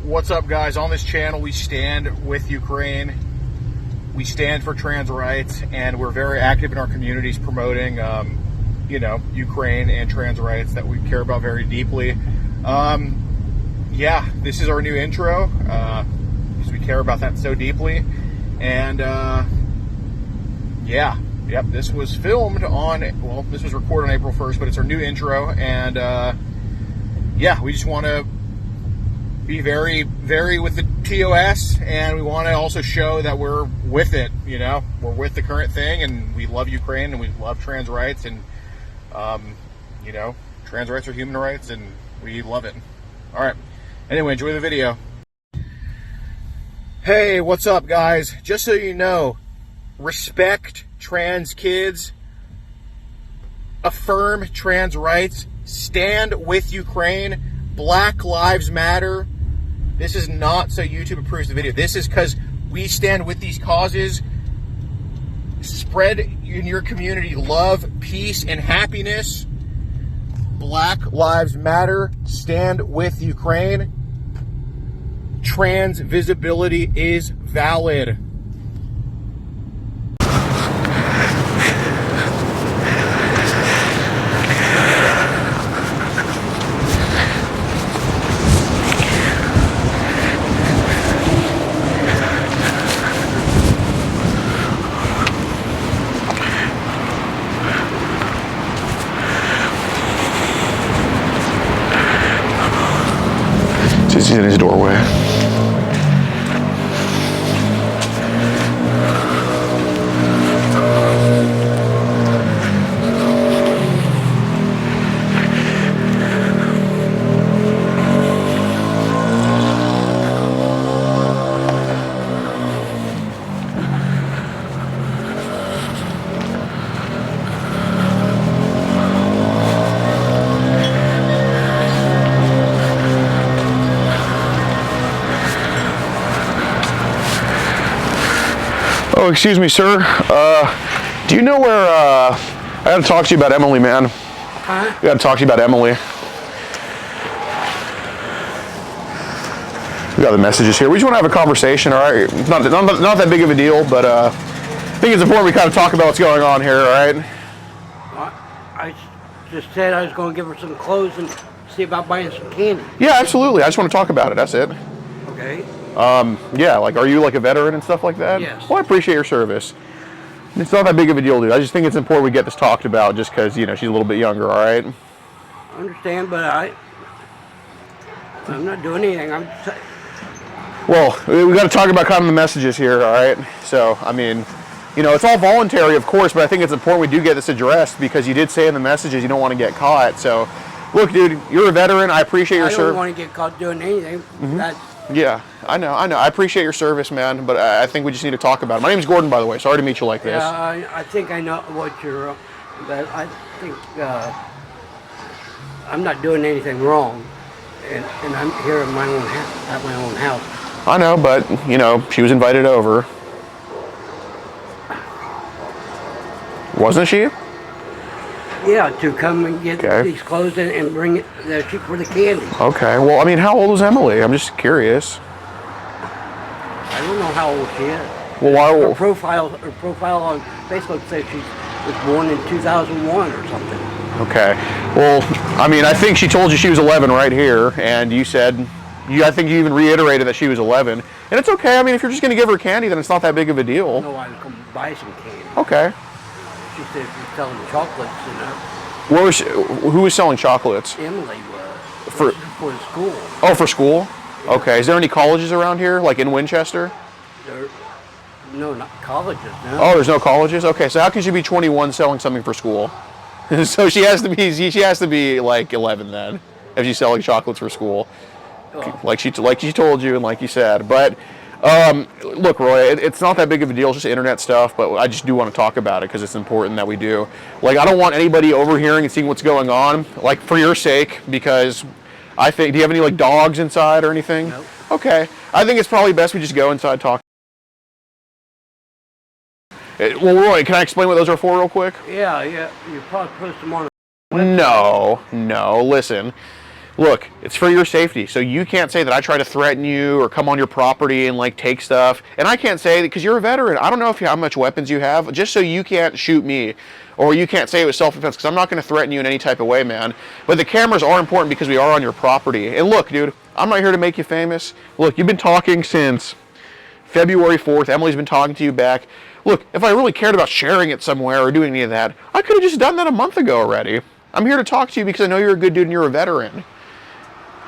What's up, guys? On this channel, we stand with Ukraine. We stand for trans rights, and we're very active in our communities promoting, Ukraine and trans rights that we care about very deeply. Yeah, this is our new intro because we care about that so deeply. And yep, this was filmed on, well, this was recorded on April 1st, but it's our new intro. And yeah, we just want to be very, very with the TOS, and we want to also show that we're with it, we're with the current thing, and we love Ukraine, and we love trans rights, and, trans rights are human rights, and we love it. All right. Anyway, enjoy the video. Hey, what's up, guys? Just so you know, respect trans kids, affirm trans rights, stand with Ukraine, Black Lives Matter. This is not so YouTube approves the video. This is because we stand with these causes. Spread in your community love, peace, and happiness. Black Lives Matter. Stand with Ukraine. Trans visibility is valid. He's in his doorway. Oh, excuse me, sir. Do you know where, I gotta talk to you about Emily, man. Huh? I gotta talk to you about Emily. We got the messages here. We just want to have a conversation, all right? Not that big of a deal, but I think it's important we kind of talk about what's going on here, all right? I just said I was going to give her some clothes and see about buying some candy. Yeah, absolutely. I just want to talk about it. That's it. Okay. Yeah, like, are you like a veteran and stuff like that? Yes. Well, I appreciate your service. It's not that big of a deal, dude. I just think it's important we get this talked about just because, she's a little bit younger, all right? I understand, but I'm not doing anything. Well, we got to talk about kind of the messages here, all right? So, I mean, it's all voluntary, of course, but I think it's important we do get this addressed because you did say in the messages you don't want to get caught. So, look, dude, you're a veteran. I appreciate your service. I don't want to get caught doing anything. Mm-hmm. Yeah, I know. I appreciate your service, man, but I think we just need to talk about it. My name's Gordon, by the way. Sorry to meet you like this. Yeah, I think I know what you're, but I think I'm not doing anything wrong, and I'm here at my own house. I know, but, she was invited over. Wasn't she? Yeah, to come and get these clothes and bring it for the candy. Okay. Well, I mean, how old is Emily? I'm just curious. I don't know how old she is. Well, why? Her profile on Facebook says she was born in 2001 or something. Okay. Well, I mean, I think she told you she was 11 right here, and you said, I think you even reiterated that she was 11. And it's okay. I mean, if you're just going to give her candy, then it's not that big of a deal. No, I was going to buy some candy. Okay. She said she's selling chocolates, Who was selling chocolates? Emily was. For school. Oh, for school? Yeah. Okay. Is there any colleges around here, like in Winchester? No, not colleges, no. Oh, there's no colleges? Okay, so how can she be 21 selling something for school? So she has to be like 11 then, if she's selling chocolates for school. Oh. Like she told you and like you said. But look, Roy, it's not that big of a deal. It's just internet stuff, but I just do want to talk about it because it's important that we do. Like, I don't want anybody overhearing and seeing what's going on, like, for your sake, because I think, do you have any, like, dogs inside or anything? Nope. Okay. I think it's probably best we just go inside, talk. Well, Roy, can I explain what those are for real quick? Yeah. You probably post them on. No. Listen. Look, it's for your safety. So you can't say that I try to threaten you or come on your property and like take stuff. And I can't say that because you're a veteran. I don't know how much weapons you have, just so you can't shoot me or you can't say it was self-defense, because I'm not going to threaten you in any type of way, man. But the cameras are important because we are on your property. And look, dude, I'm not here to make you famous. Look, you've been talking since February 4th. Emily's been talking to you back. Look, if I really cared about sharing it somewhere or doing any of that, I could have just done that a month ago already. I'm here to talk to you because I know you're a good dude and you're a veteran.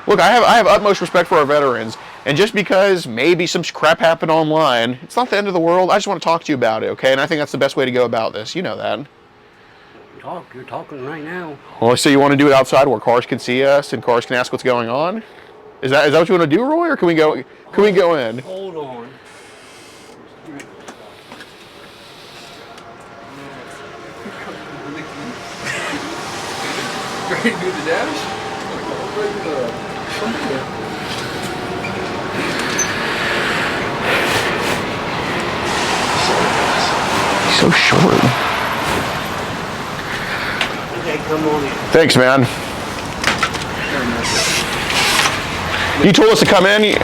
Look, I have utmost respect for our veterans, and just because maybe some crap happened online, it's not the end of the world. I just want to talk to you about it, okay? And I think that's the best way to go about this. You know that. You're talking right now. Well, so you want to do it outside where cars can see us and cars can ask what's going on? Is that what you want to do, Roy, or can we go in? Hold on. Ready to do the dash? He's so short. Okay, come on in. Thanks, man. You told us to come in?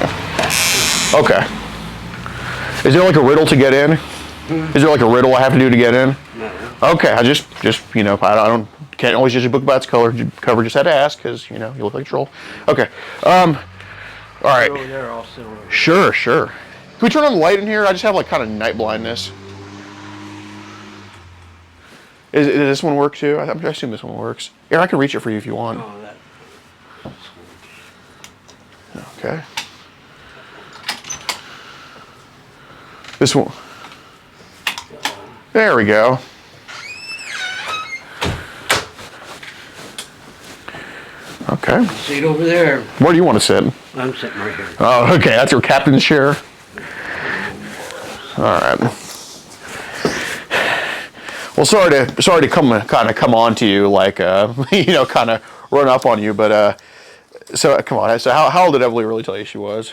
Okay. Is there like a riddle to get in? Is there like a riddle I have to do to get in? No. Okay, I just you know, I can't always judge a book by its cover. Just had to ask because you know you look like a troll. Okay. All right. Over there, I'll sit over there. Sure. Can we turn on the light in here? I just have like kind of night blindness. Does this one work too? I assume this one works. Here, I can reach it for you if you want. Oh, that. Okay. This one. There we go. Okay. Seat over there. Where do you want to sit? I'm sitting right here. Oh, okay. That's your captain's chair. All right. Well, sorry to come on to you, like you know, kind of run up on you, but so come on. So how old did Emily really tell you she was?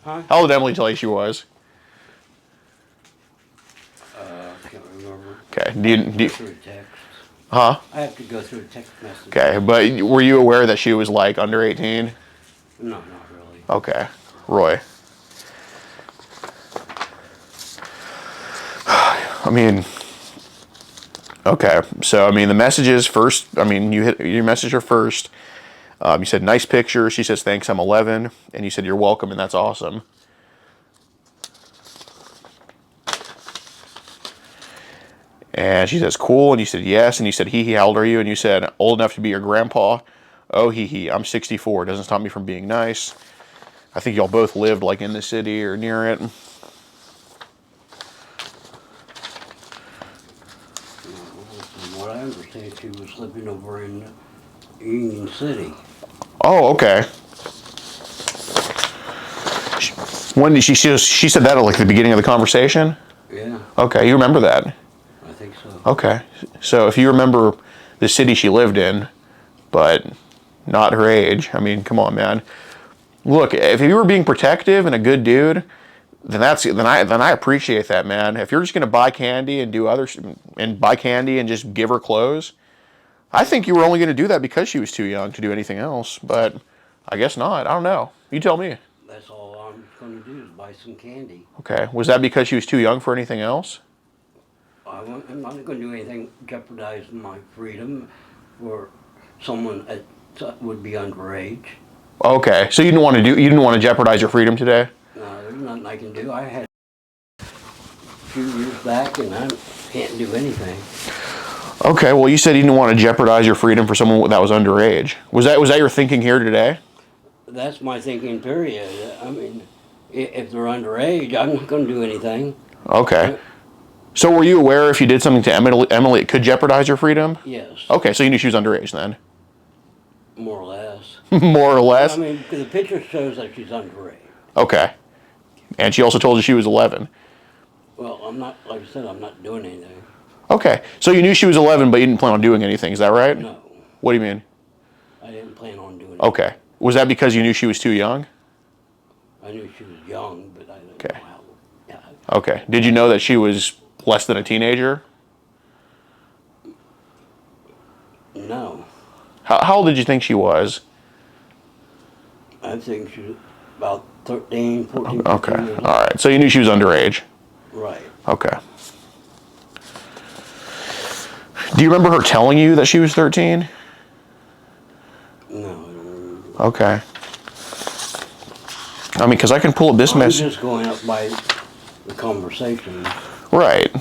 Huh? How old did Emily tell you she was? I can't remember. Okay. Through text. Huh? I have to go through a text message. Okay, but were you aware that she was like under 18? No, not really. Okay, Roy. I mean, okay. So I mean, the messages first. I mean, you messaged her first. You said nice picture. She says thanks. I'm 11, and you said you're welcome, and that's awesome. And she says cool, and you said yes, and you said hee, how old are you? And you said old enough to be your grandpa. Oh, hee, I'm 64. Doesn't stop me from being nice. I think y'all both lived like in the city or near it. From what I understand, she was living over in Union City. Oh, okay. When did she said that at like the beginning of the conversation? Yeah, Okay, you remember that? I think so. Okay. So if you remember the city she lived in, but not her age, I mean, come on, man. Look, if you were being protective and a good dude, then I appreciate that, man. If you're just gonna buy candy and buy candy and just give her clothes, I think you were only gonna do that because she was too young to do anything else. But I guess not. I don't know. You tell me. That's all I'm going to do is buy some candy. Okay. Was that because she was too young for anything else? I'm not going to do anything jeopardizing my freedom for someone that would be underage. Okay. So you didn't want to jeopardize your freedom today? No, there's nothing I can do. I had a few years back and I can't do anything. Okay. Well, you said you didn't want to jeopardize your freedom for someone that was underage. Was that your thinking here today? That's my thinking, period. I mean, if they're underage, I'm not going to do anything. Okay. So were you aware if you did something to Emily, it could jeopardize your freedom? Yes. Okay, so you knew she was underage then? More or less. More or less? I mean, the picture shows that she's underage. Okay. And she also told you she was 11. Well, I'm not, like I said, I'm not doing anything. Okay. So you knew she was 11, but you didn't plan on doing anything. Is that right? No, What do you mean? I didn't plan on doing it. Okay. Was that because you knew she was too young? I knew she was young, but I didn't Okay. know how. Yeah, Okay. Did you know that she was less than a teenager? no. How old did you think she was? I think she's about 13, 14, 15 Okay. years All right. So you knew she was underage. Right. Okay. Do you remember her telling you that she was 13? No, I don't remember. Okay. I mean, because I can pull up this I'm message. just going up by the conversation. Right.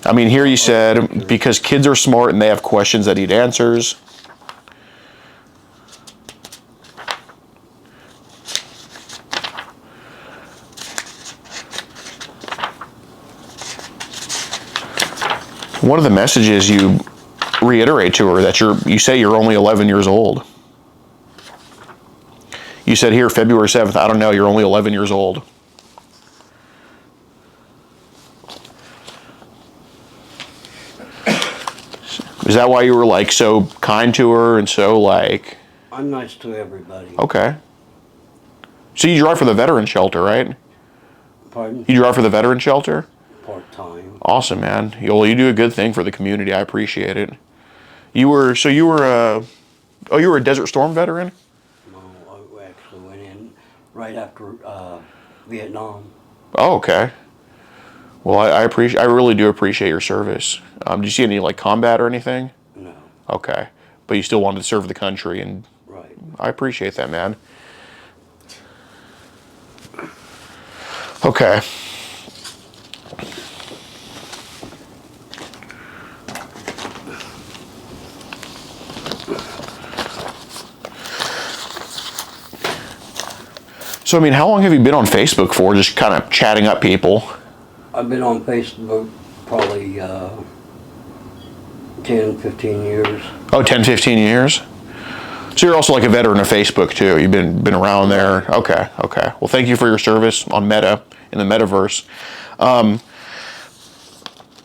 I mean, here you said, because kids are smart and they have questions that need answers. One of the messages you reiterate to her that you say you're only 11 years old. You said here, February 7th, I don't know, you're only 11 years old. Is that why you were like so kind to her and so like... I'm nice to everybody. Okay. So you drive for the veteran shelter, right? Pardon? You drive for the veteran shelter? Part-time. Awesome, man. Well, you do a good thing for the community. I appreciate it. You were a Desert Storm veteran? No, I actually went in right after Vietnam. Oh, okay. Well, I really do appreciate your service. Did you see any like combat or anything? No. Okay, but you still wanted to serve the country, and Right. I appreciate that, man. Okay. So, I mean, how long have you been on Facebook for? Just kind of chatting up people? I've been on Facebook probably 10, 15 years. Oh, 10, 15 years? So you're also like a veteran of Facebook too. You've been around there. Okay. Well, thank you for your service on Meta, in the metaverse.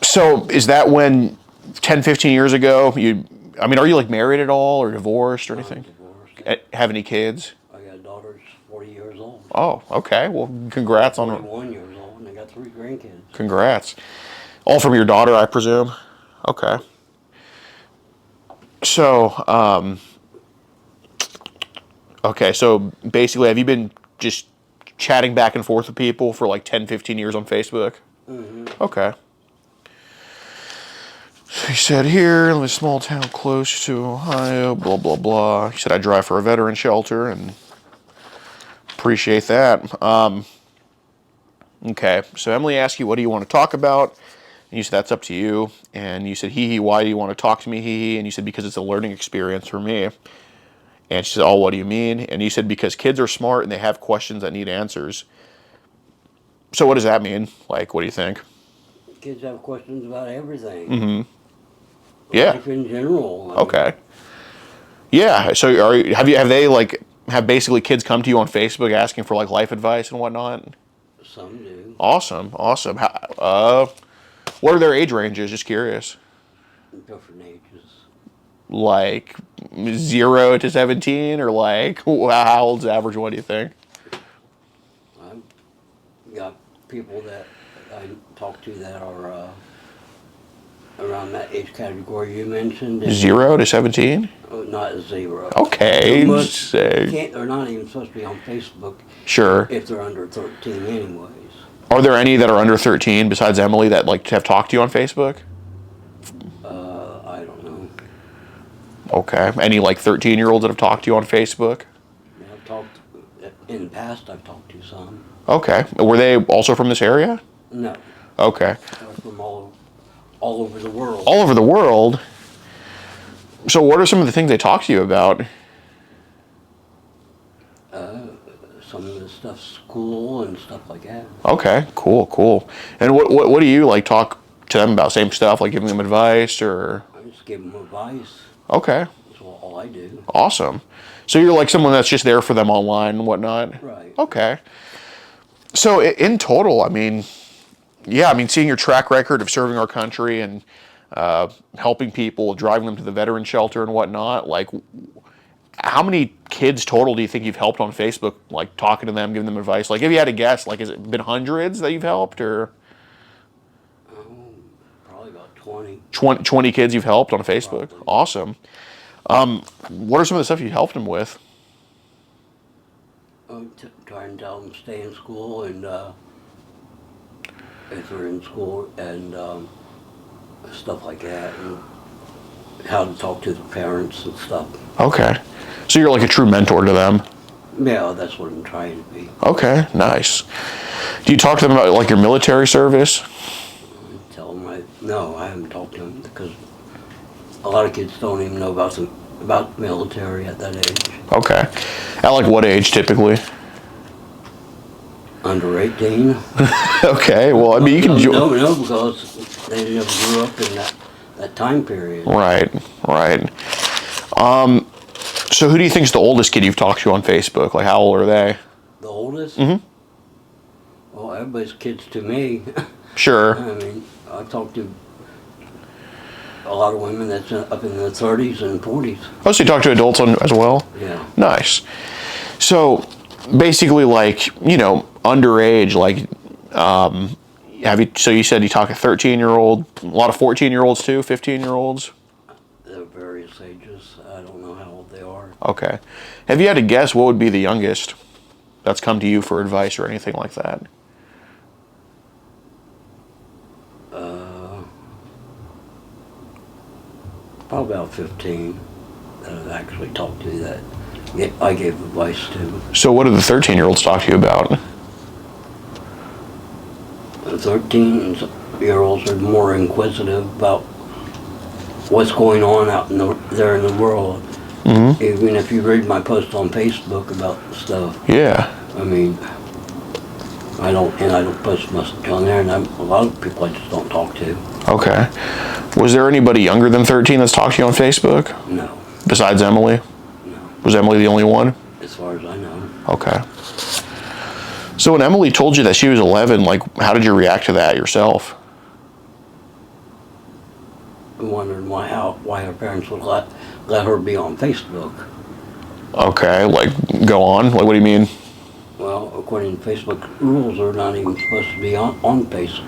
So is that when 10, 15 years ago, are you like married at all or divorced or anything? I'm divorced. Have any kids? I got a daughter that's 40 years old. Oh, okay. Well, congrats on it. 41 years old, and I got 3 grandkids. Congrats. All from your daughter, I presume? Okay. So, okay, so basically, have you been just chatting back and forth with people for like 10, 15 years on Facebook? Mm-hmm. Okay. So he said here, in a small town close to Ohio, blah, blah, blah. He said, I drive for a veteran shelter, and appreciate that. Okay, so Emily asked you, what do you want to talk about? And you said, that's up to you. And you said, hee, why do you want to talk to me, hee? And you said, because it's a learning experience for me. And she said, oh, what do you mean? And you said, because kids are smart and they have questions that need answers. So what does that mean? Like, what do you think? Kids have questions about everything. Mm-hmm. Yeah. Life in general. Okay. Yeah. So have basically kids come to you on Facebook asking for like life advice and whatnot? Some do. Awesome. What are their age ranges? Just curious. Different ages. Like 0 to 17, or like how old's the average one, do you think? I've got people that I talk to that are around that age category you mentioned. 0 to 17? Not 0. Okay. They're not even supposed to be on Facebook. Sure. If they're under 13 anyways. Are there any that are under 13 besides Emily that like have talked to you on Facebook? I don't know. Okay. Any like 13-year-olds that have talked to you on Facebook? Yeah, in the past I've talked to some. Okay. Were they also from this area? No. Okay. They're from all over the world. All over the world? So what are some of the things they talk to you about? Some of the stuff, school and stuff like that. Okay, cool. And what do you like talk to them about? Same stuff, like giving them advice, or? I just give them advice. Okay. That's all I do. Awesome. So you're like someone that's just there for them online and whatnot? Right. Okay. So in total, seeing your track record of serving our country and helping people, driving them to the veteran shelter and whatnot, like how many kids total do you think you've helped on Facebook, like talking to them, giving them advice? Like if you had to guess, like has it been hundreds that you've helped, or? Probably about 20. 20 kids you've helped on Facebook? Probably. Awesome. What are some of the stuff you helped them with? Try and tell them to stay in school, and if they're in school, and stuff like that, and how to talk to the parents and stuff. Okay. So you're like a true mentor to them. Yeah, that's what I'm trying to be. Okay, nice. Do you talk to them about like your military service? Tell them no, I haven't talked to them because a lot of kids don't even know about the military at that age. Okay. At like what age typically? Under 18. Okay, well, I mean, you can join. No, because they never grew up in that time period. Right. So who do you think's the oldest kid you've talked to on Facebook? Like, how old are they? The oldest? Mm-hmm. Well, everybody's kids to me. Sure. I mean, I've talked to a lot of women that's up in the 30s and 40s. Oh, so you talk to adults as well? Yeah. Nice. So basically, like, you know, underage, like, so you said you talk to 13-year-old, a lot of 14-year-olds too, 15-year-olds? They're various ages. I don't know how old they are. Okay. Have you had to guess what would be the youngest that's come to you for advice or anything like that? Probably about 15 that I've actually talked to that I gave advice to. So what do the 13-year-olds talk to you about? The 13-year-olds are more inquisitive about what's going on out there in the world. Mm-hmm. Even if you read my post on Facebook about stuff. Yeah. I mean, I don't post much on there, and a lot of people I just don't talk to. Okay. Was there anybody younger than 13 that's talked to you on Facebook? No. Besides Emily? No. Was Emily the only one? As far as I know. Okay. So when Emily told you that she was 11, like, how did you react to that yourself? I wondered why her parents would let her be on Facebook. Okay, like, go on. Like, what do you mean? Well, according to Facebook rules, they're not even supposed to be on Facebook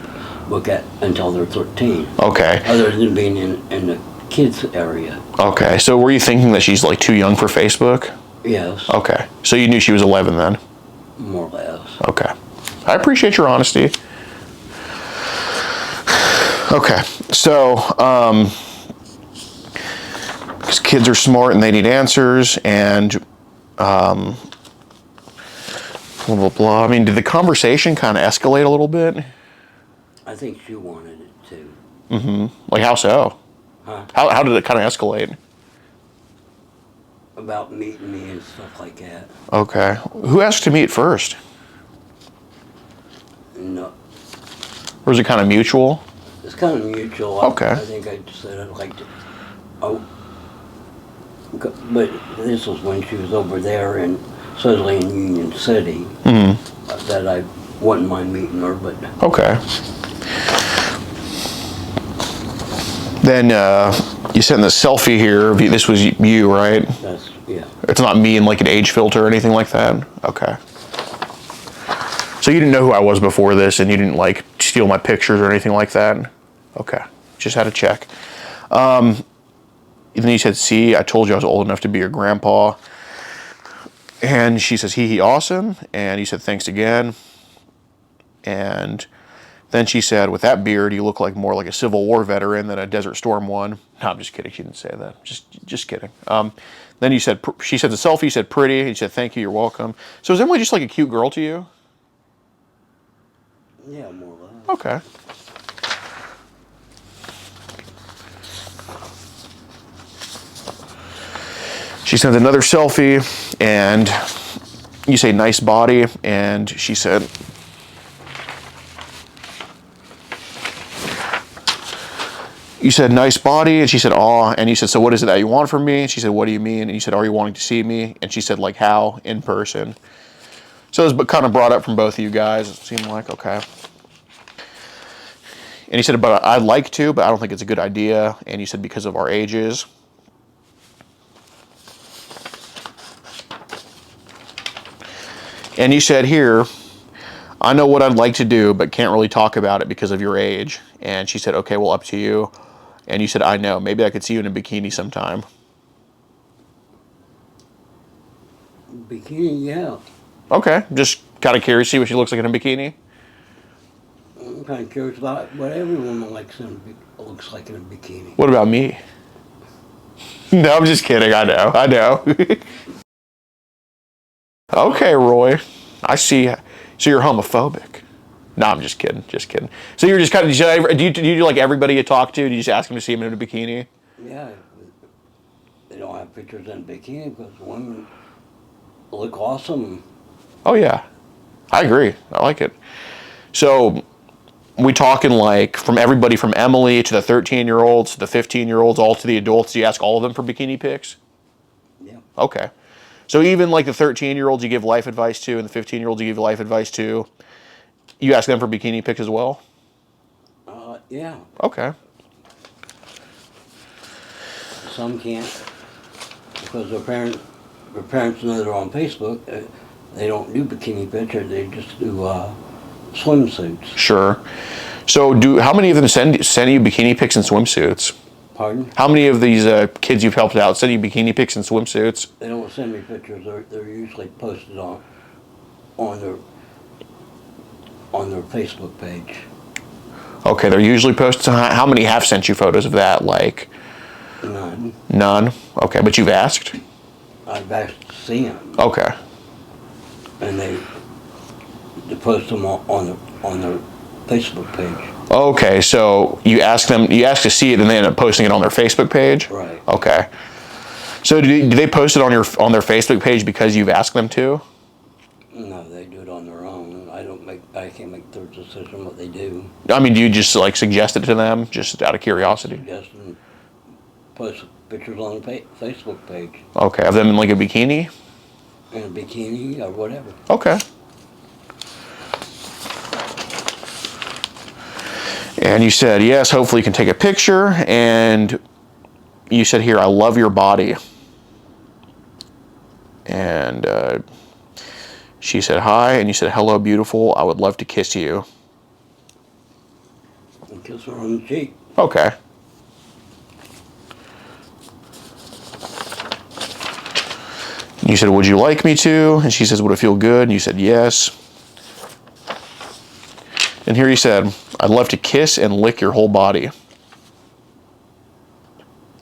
until they're 13. Okay. Other than being in the kids area. Okay, so were you thinking that she's, like, too young for Facebook? Yes. Okay, so you knew she was 11 then? More or less. Okay. I appreciate your honesty. Okay, so, because kids are smart and they need answers, and, blah, blah, blah. I mean, did the conversation kind of escalate a little bit? I think she wanted it too. Mm-hmm. Like, how so? Huh? How did it kind of escalate? About meeting me and stuff like that. Okay. Who asked to meet first? No. Or was it kind of mutual? It's kind of mutual. Okay. I think I just said I'd like to. Oh. But this was when she was over there supposedly in Union City. Mm-hmm. That I wouldn't mind meeting her, but. Okay. Then you sent the selfie here. This was you, right? Yeah. It's not me in like an age filter or anything like that? Okay. So you didn't know who I was before this, and you didn't like steal my pictures or anything like that? Okay. Just had to check. Then you said, see, I told you I was old enough to be your grandpa. And she says, hee hee, awesome. And you said, thanks again. And then she said, with that beard, you look like more like a Civil War veteran than a Desert Storm one. No, I'm just kidding. She didn't say that. Just kidding. Then you said, she said the selfie, you said pretty. And you said, thank you, you're welcome. So is Emily just like a cute girl to you? Yeah, more or less. Okay. She sent another selfie, and you say nice body, and she said, you said nice body, and she said aw, and you said, so what is it that you want from me? And she said, what do you mean? And you said, are you wanting to see me? And she said, like how? In person. So it was kind of brought up from both of you guys. It seemed like, okay. And he said, but I'd like to, but I don't think it's a good idea. And you said, because of our ages. And you said here, I know what I'd like to do, but can't really talk about it because of your age. And she said, okay, well, up to you. And you said, I know. Maybe I could see you in a bikini sometime. Bikini, yeah. Okay, just kind of curious to see what she looks like in a bikini. I'm kind of curious about what every woman looks like in a bikini. What about me? No, I'm just kidding. I know. Okay, Roy. I see. So you're homophobic. No, I'm just kidding. Just kidding. So you're just kind of, do you do like everybody you talk to? Do you just ask them to see them in a bikini? Yeah, they don't have pictures in a bikini because women look awesome. Oh, yeah. I agree. I like it. So we talking like from everybody from Emily to the 13-year-olds to the 15-year-olds, all to the adults. Do you ask all of them for bikini pics? Yeah. Okay. So even like the 13-year-olds you give life advice to and the 15-year-olds you give life advice to, you ask them for bikini pics as well? Yeah. Okay. Some can't because their parents know they're on Facebook. They don't do bikini pictures. They just do swimsuits. Sure. So how many of them send you bikini pics and swimsuits? Pardon? How many of these kids you've helped out send you bikini pics and swimsuits? They don't send me pictures. They're usually posted on their Facebook page. Okay, they're usually posted. So how many have sent you photos of that? Like None. none. Okay, but you've asked. I've asked to see them, Okay. and they post them on their Facebook page. Okay, so you ask to see it, and they end up posting it on their Facebook page. Right. Okay. So do they post it on their Facebook page because you've asked them to? No, they do it on their own. I can't make their decision what they do. I mean, do you just like suggest it to them just out of curiosity? Just post pictures on the Facebook page Okay, of them in like a bikini? in a bikini or whatever. Okay. And you said, yes, hopefully you can take a picture. And you said here, I love your body. And she said, hi. And you said, hello, beautiful. I would love to kiss you. And kiss her on the cheek. Okay. You said, would you like me to? And she says, would it feel good? And you said, yes. And here you said, I'd love to kiss and lick your whole body.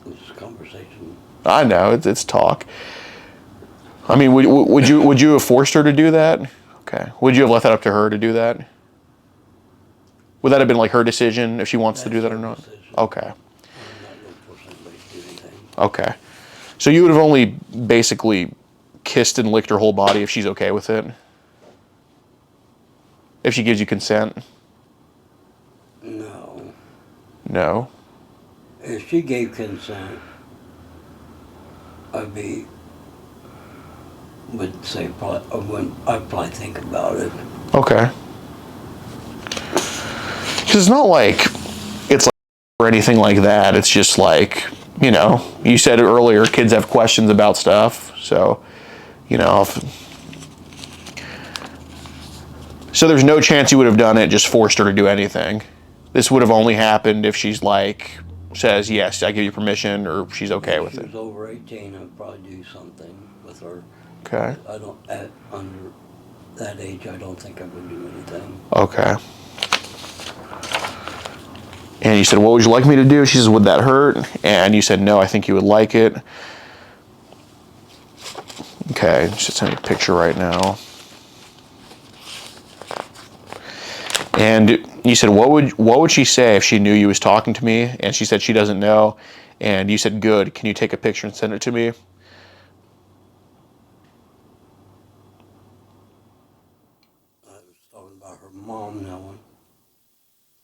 This is a conversation. I know, it's talk. I mean, would you have forced her to do that? Okay. Would you have left that up to her to do that? Would that have been like her decision if she wants to do that or not? Decision. Okay. I'm not going to force anybody to do anything. Okay. So you would have only basically kissed and licked her whole body if she's okay with it? If she gives you consent? No. No? If she gave consent, I'd probably think about it. Okay. Because it's not like it's like or anything like that. It's just like, you said it earlier, kids have questions about stuff. So, so there's no chance you would have done it, just forced her to do anything. This would have only happened if she's like, says, yes, I give you permission, or she's okay with it. If it. she was over 18, I'd probably do something with her. Okay. Under that age, I don't think I would do anything. Okay. And you said, what would you like me to do? She says, would that hurt? And you said, no, I think you would like it. Okay, just send me a picture right now. And you said, what would she say if she knew you was talking to me? And she said she doesn't know. And you said, good. Can you take a picture and send it to me? I was talking about her mom knowing.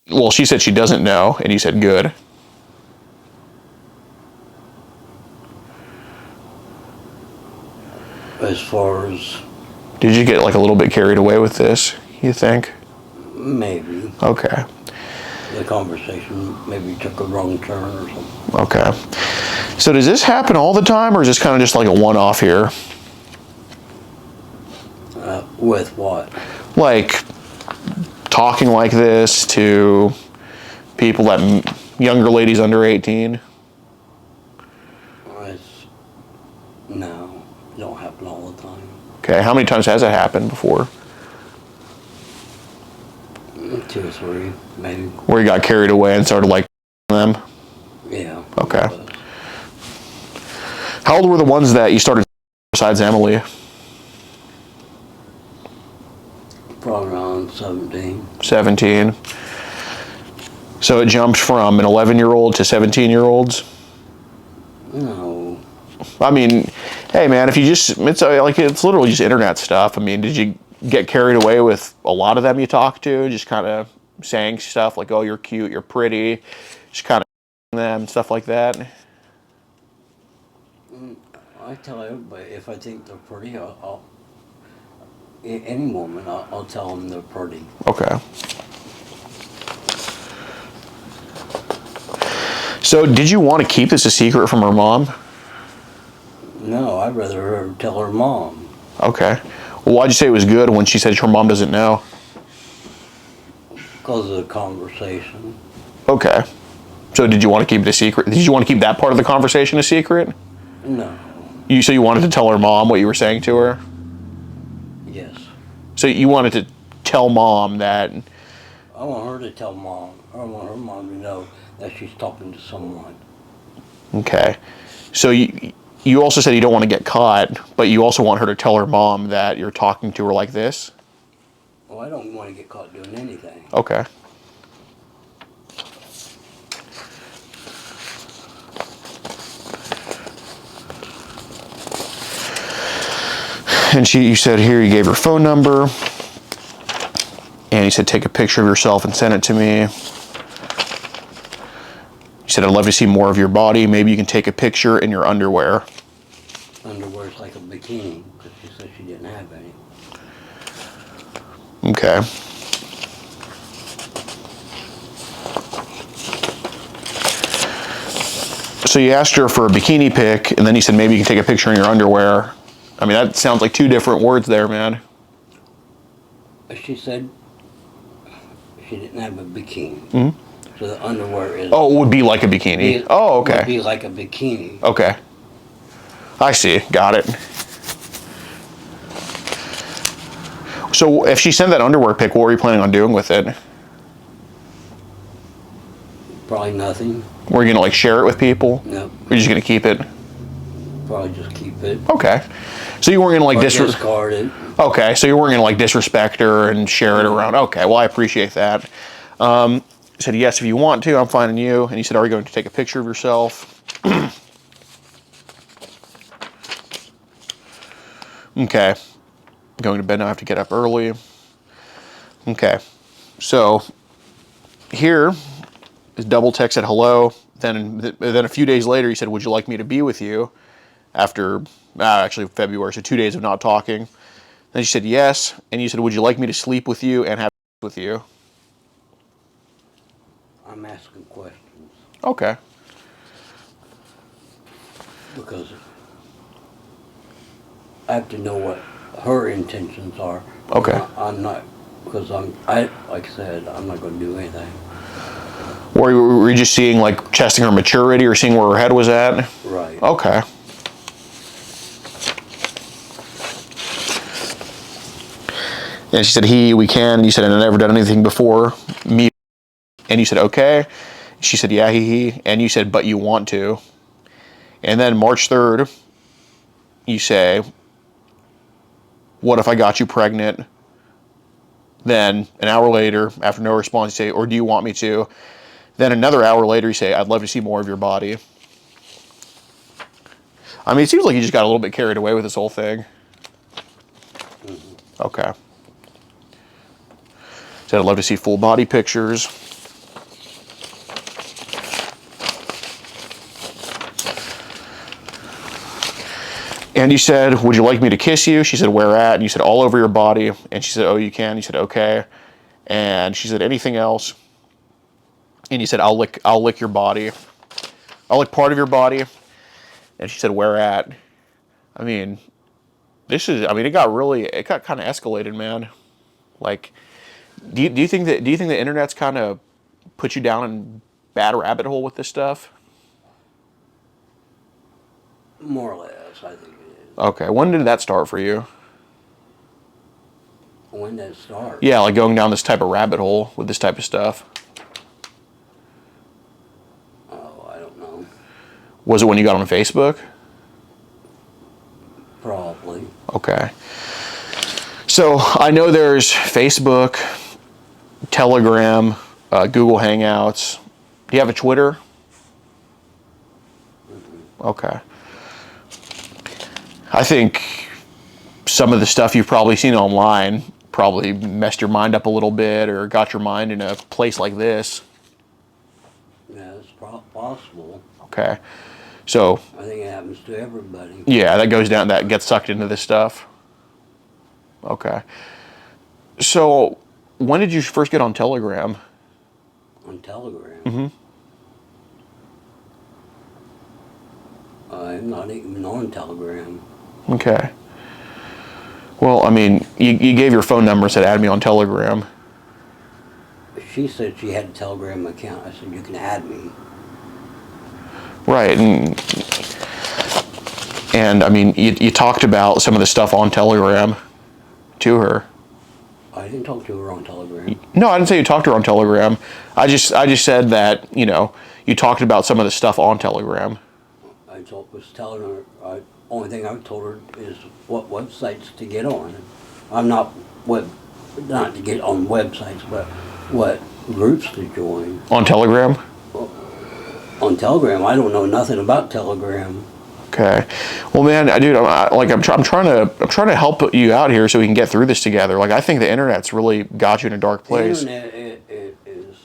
Well, she said she doesn't know, and you said, good. As far as... Did you get like a little bit carried away with this, you think? Maybe. Okay. The conversation maybe took a wrong turn or something. Okay. So does this happen all the time, or is this kind of just like a one-off here? With what? Like talking like this to people younger ladies under 18? No, it don't happen all the time. Okay, how many times has it happened before? 2 or 3, maybe. Where you got carried away and started like them? Yeah. Okay. How old were the ones that you started besides Emily? Probably around 17. 17. So it jumped from an 11-year-old to 17-year-olds? No. I mean, hey man, if you just, it's literally just internet stuff. I mean, did you get carried away with a lot of them you talked to? Just kind of saying stuff like, oh, you're cute, you're pretty, just kind of them, stuff like that? I tell everybody, if I think they're pretty, any woman, I'll tell them they're pretty. Okay. So did you want to keep this a secret from her mom? No, I'd rather her tell her mom. Okay. Well, why'd you say it was good when she said her mom doesn't know? Because of the conversation. Okay. So did you want to keep it a secret? Did you want to keep that part of the conversation a secret? No. So you wanted to tell her mom what you were saying to her? Yes. So you wanted to tell mom that... I want her to tell mom. I want her mom to know that she's talking to someone. Okay. So you also said you don't want to get caught, but you also want her to tell her mom that you're talking to her like this? Well, I don't want to get caught doing anything. Okay. And you said here you gave her phone number, and you said take a picture of yourself and send it to me. You said I'd love to see more of your body. Maybe you can take a picture in your underwear. Underwear's like a bikini, because she said she didn't have any. Okay. So you asked her for a bikini pic, and then you said maybe you can take a picture in your underwear. I mean, that sounds like two different words there, man. She said she didn't have a bikini. Mm-hmm. So the underwear is... Oh, it would be like a bikini. Oh, okay. Would be like a bikini. Okay. I see. Got it. So if she sent that underwear pic, what were you planning on doing with it? Probably nothing. Were you going to like share it with people? No. Or are you just going to keep it? Probably just keep it. Okay. So you weren't going to like discard it. Okay, so you weren't going to like disrespect her and share it around. Okay, well I appreciate that. You said yes if you want to, I'm finding you. And you said, are you going to take a picture of yourself? Okay. Going to bed now, I have to get up early. Okay. So here is double text said hello. Then a few days later, he said, would you like me to be with you? After, actually February, so 2 days of not talking. Then she said yes, and you said, would you like me to sleep with you and have sex with you? I'm asking questions. Okay. Because I have to know what her intentions are. Okay. I'm not, because like I said, I'm not going to do anything. Or were you just seeing, like, testing her maturity or seeing where her head was at? Right. Okay. And she said, we can. And you said, I've never done anything before. Me. And you said, okay. She said, yeah, he. And you said, but you want to. And then March 3rd, you say, what if I got you pregnant? Then an hour later, after no response, you say, or do you want me to? Then another hour later, you say, I'd love to see more of your body. I mean, it seems like you just got a little bit carried away with this whole thing. Mm-hmm. Okay. Said I'd love to see full body pictures. And you said, would you like me to kiss you? She said, where at? And you said, all over your body. And she said, oh, you can? You said, okay. And she said, anything else? And you said, I'll lick your body. I'll lick part of your body. And she said, where at? I mean, it got kind of escalated, man. Like, do you think the internet's kind of put you down in bad rabbit hole with this stuff? More or less, I think it is. Okay, when did that start for you? When did it start? Yeah, like going down this type of rabbit hole with this type of stuff. Oh, I don't know. Was it when you got on Facebook? Probably. Okay. So I know there's Facebook, Telegram, Google Hangouts. Do you have a Twitter? Okay. I think some of the stuff you've probably seen online probably messed your mind up a little bit or got your mind in a place like this. Yeah, it's possible. Okay. So, I think it happens to everybody. yeah, that goes down, that gets sucked into this stuff. Okay. So, when did you first get on Telegram? On Telegram? Mm-hmm. I'm not even on Telegram. Okay. Well, I mean, you gave your phone number and said add me on Telegram. She said she had a Telegram account. I said, you can add me. Right, and I mean, you talked about some of the stuff on Telegram to her. I didn't talk to her on Telegram. No, I didn't say you talked to her on Telegram. I just said that, you know, you talked about some of the stuff on Telegram. Was telling her, only thing I told her is what websites to get on. I'm not to get on websites, but what groups to join. On Telegram? On Telegram, I don't know nothing about Telegram. Okay. Well, man, dude, I'm trying to help you out here so we can get through this together. Like, I think the internet's really got you in a dark place. The internet it is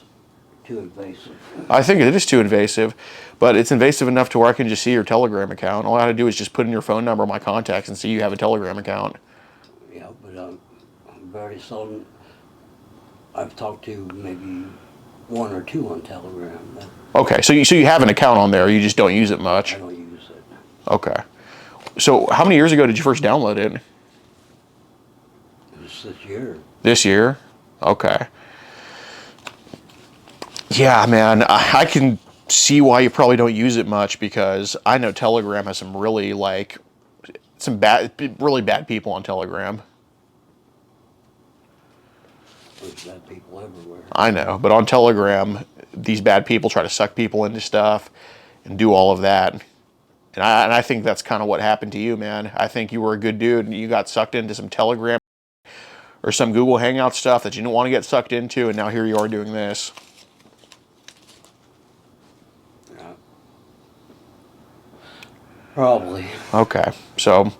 too invasive. I think it is too invasive, but it's invasive enough to where I can just see your Telegram account. All I have to do is just put in your phone number, my contacts, and see you have a Telegram account. Yeah, but I'm very seldom. I've talked to maybe one or two on Telegram. Okay, so you have an account on there, you just don't use it much. I don't use it. Okay. So how many years ago did you first download it? It was this year. This year? Okay. Yeah, man, I can see why you probably don't use it much because I know Telegram has some really really bad people on Telegram. There's bad people everywhere. I know, but on Telegram, these bad people try to suck people into stuff and do all of that. And I think that's kind of what happened to you, man. I think you were a good dude and you got sucked into some Telegram or some Google Hangout stuff that you didn't want to get sucked into, and now here you are doing this. Yeah. Probably. Okay, so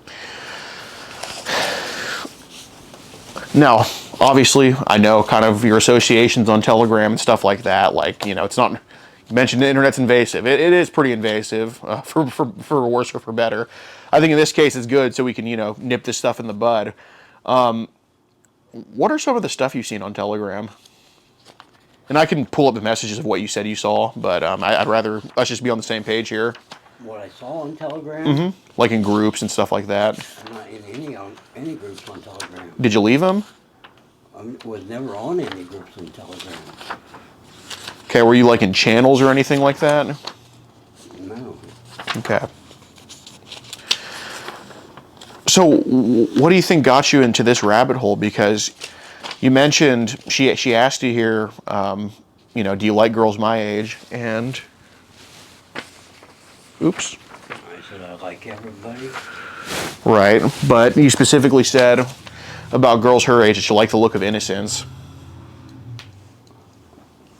now, obviously, I know kind of your associations on Telegram and stuff like that. Like, you know, it's not, you mentioned the internet's invasive. It is pretty invasive, for worse or for better. I think in this case it's good so we can, you know, nip this stuff in the bud. What are some of the stuff you've seen on Telegram? And I can pull up the messages of what you said you saw, but I'd rather us just be on the same page here. What I saw on Telegram? Mm-hmm. Like in groups and stuff like that. I'm not in any groups on Telegram. Did you leave them? I was never on any groups on Telegram. Okay, were you like in channels or anything like that? No. Okay. So, what do you think got you into this rabbit hole? Because you mentioned she asked you here, you know, do you like girls my age? And oops. I said I like everybody. Right, but you specifically said about girls her age that you like the look of innocence.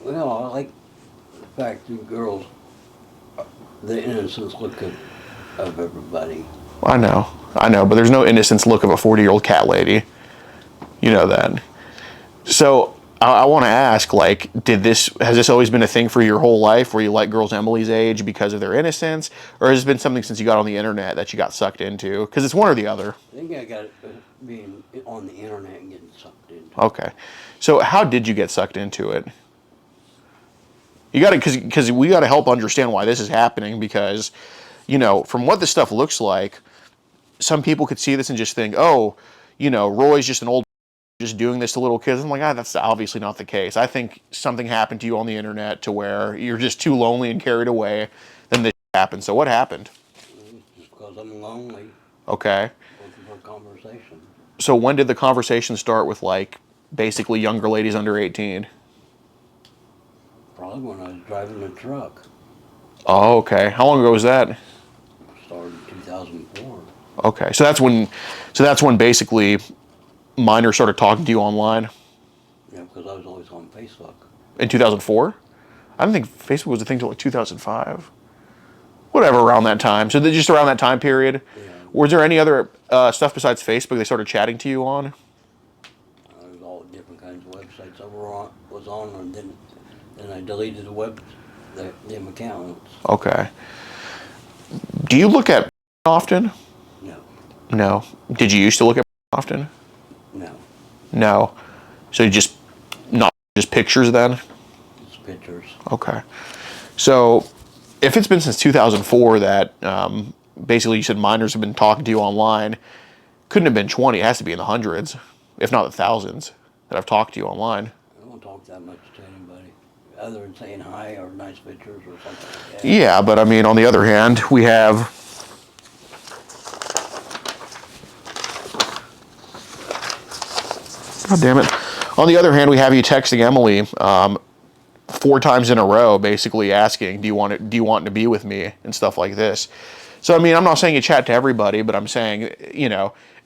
Well, I like the fact that girls, the innocence look of everybody. I know, but there's no innocence look of a 40-year-old cat lady. You know that. So I want to ask, like, has this always been a thing for your whole life where you like girls Emily's age because of their innocence? Or has it been something since you got on the internet that you got sucked into? Because it's one or the other. I think I got being on the internet and getting sucked into. Okay. So how did you get sucked into it? You got to, because we got to help understand why this is happening because, you know, from what this stuff looks like, some people could see this and just think, oh, you know, Roy's just an old just doing this to little kids. I'm like, that's obviously not the case. I think something happened to you on the internet to where you're just too lonely and carried away. Then this happened. So what happened? Just because I'm lonely. Okay. Looking for a conversation. So when did the conversation start with like basically younger ladies under 18? Probably when I was driving the truck. Oh, okay. How long ago was that? Started in 2004. Okay, so that's when basically minors started talking to you online Yeah, because I was always on Facebook. in 2004. I don't think Facebook was a thing till like 2005. Whatever, around that time. So just around that time period. Yeah. Was there any other stuff besides Facebook they started chatting to you on? There's all different kinds of websites I was on, and then I deleted them accounts. Okay. Do you look at often? No, No. Did you used to look at often? no, No. So you just not just pictures then? it's pictures. Okay. So if it's been since 2004 that basically you said minors have been talking to you online, couldn't have been 20. It has to be in the hundreds, if not the thousands, that I've talked to you online. I don't talk that much to anybody, other than saying hi or nice pictures or something like that. Yeah, but I mean, on the other hand, we have. God damn it. On the other hand, we have you texting Emily 4 times in a row, basically asking, "Do you want to be with me?" and stuff like this. So I mean, I'm not saying you chat to everybody, but I'm saying,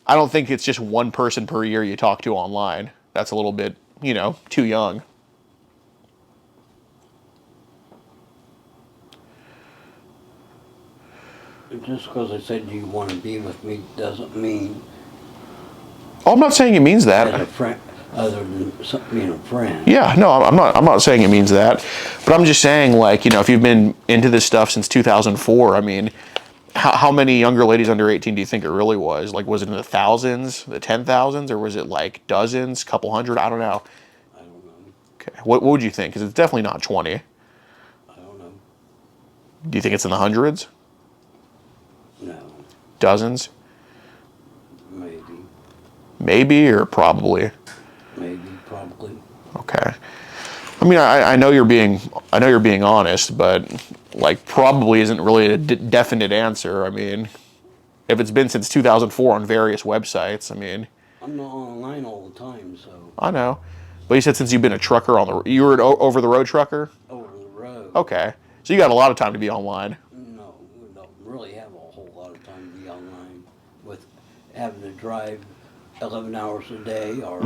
I don't think it's just one person per year you talk to online. That's a little bit, too young. Just because I said you want to be with me doesn't mean Oh, I'm not saying it means that. as a friend, other than being a friend. Yeah, no, I'm not saying it means that, but I'm just saying, like, if you've been into this stuff since 2004, I mean, how many younger ladies under 18 do you think it really was? Like, was it in the thousands, the 10,000s, or was it like dozens, couple hundred? I don't know. I don't know. Okay, what would you think? Because it's definitely not 20. I don't know. Do you think it's in the hundreds, No, dozens, maybe, maybe, or probably? probably. Okay. I mean, I know you're being honest, but like probably isn't really a definite answer. I mean, if it's been since 2004 on various websites, I mean, I'm not online all the time, so I know. But you said since you've been a trucker you were an over the road trucker. over the road. Okay, so you got a lot of time to be online. No, we don't really have a whole lot of time to be online with having to drive 11 hours a day or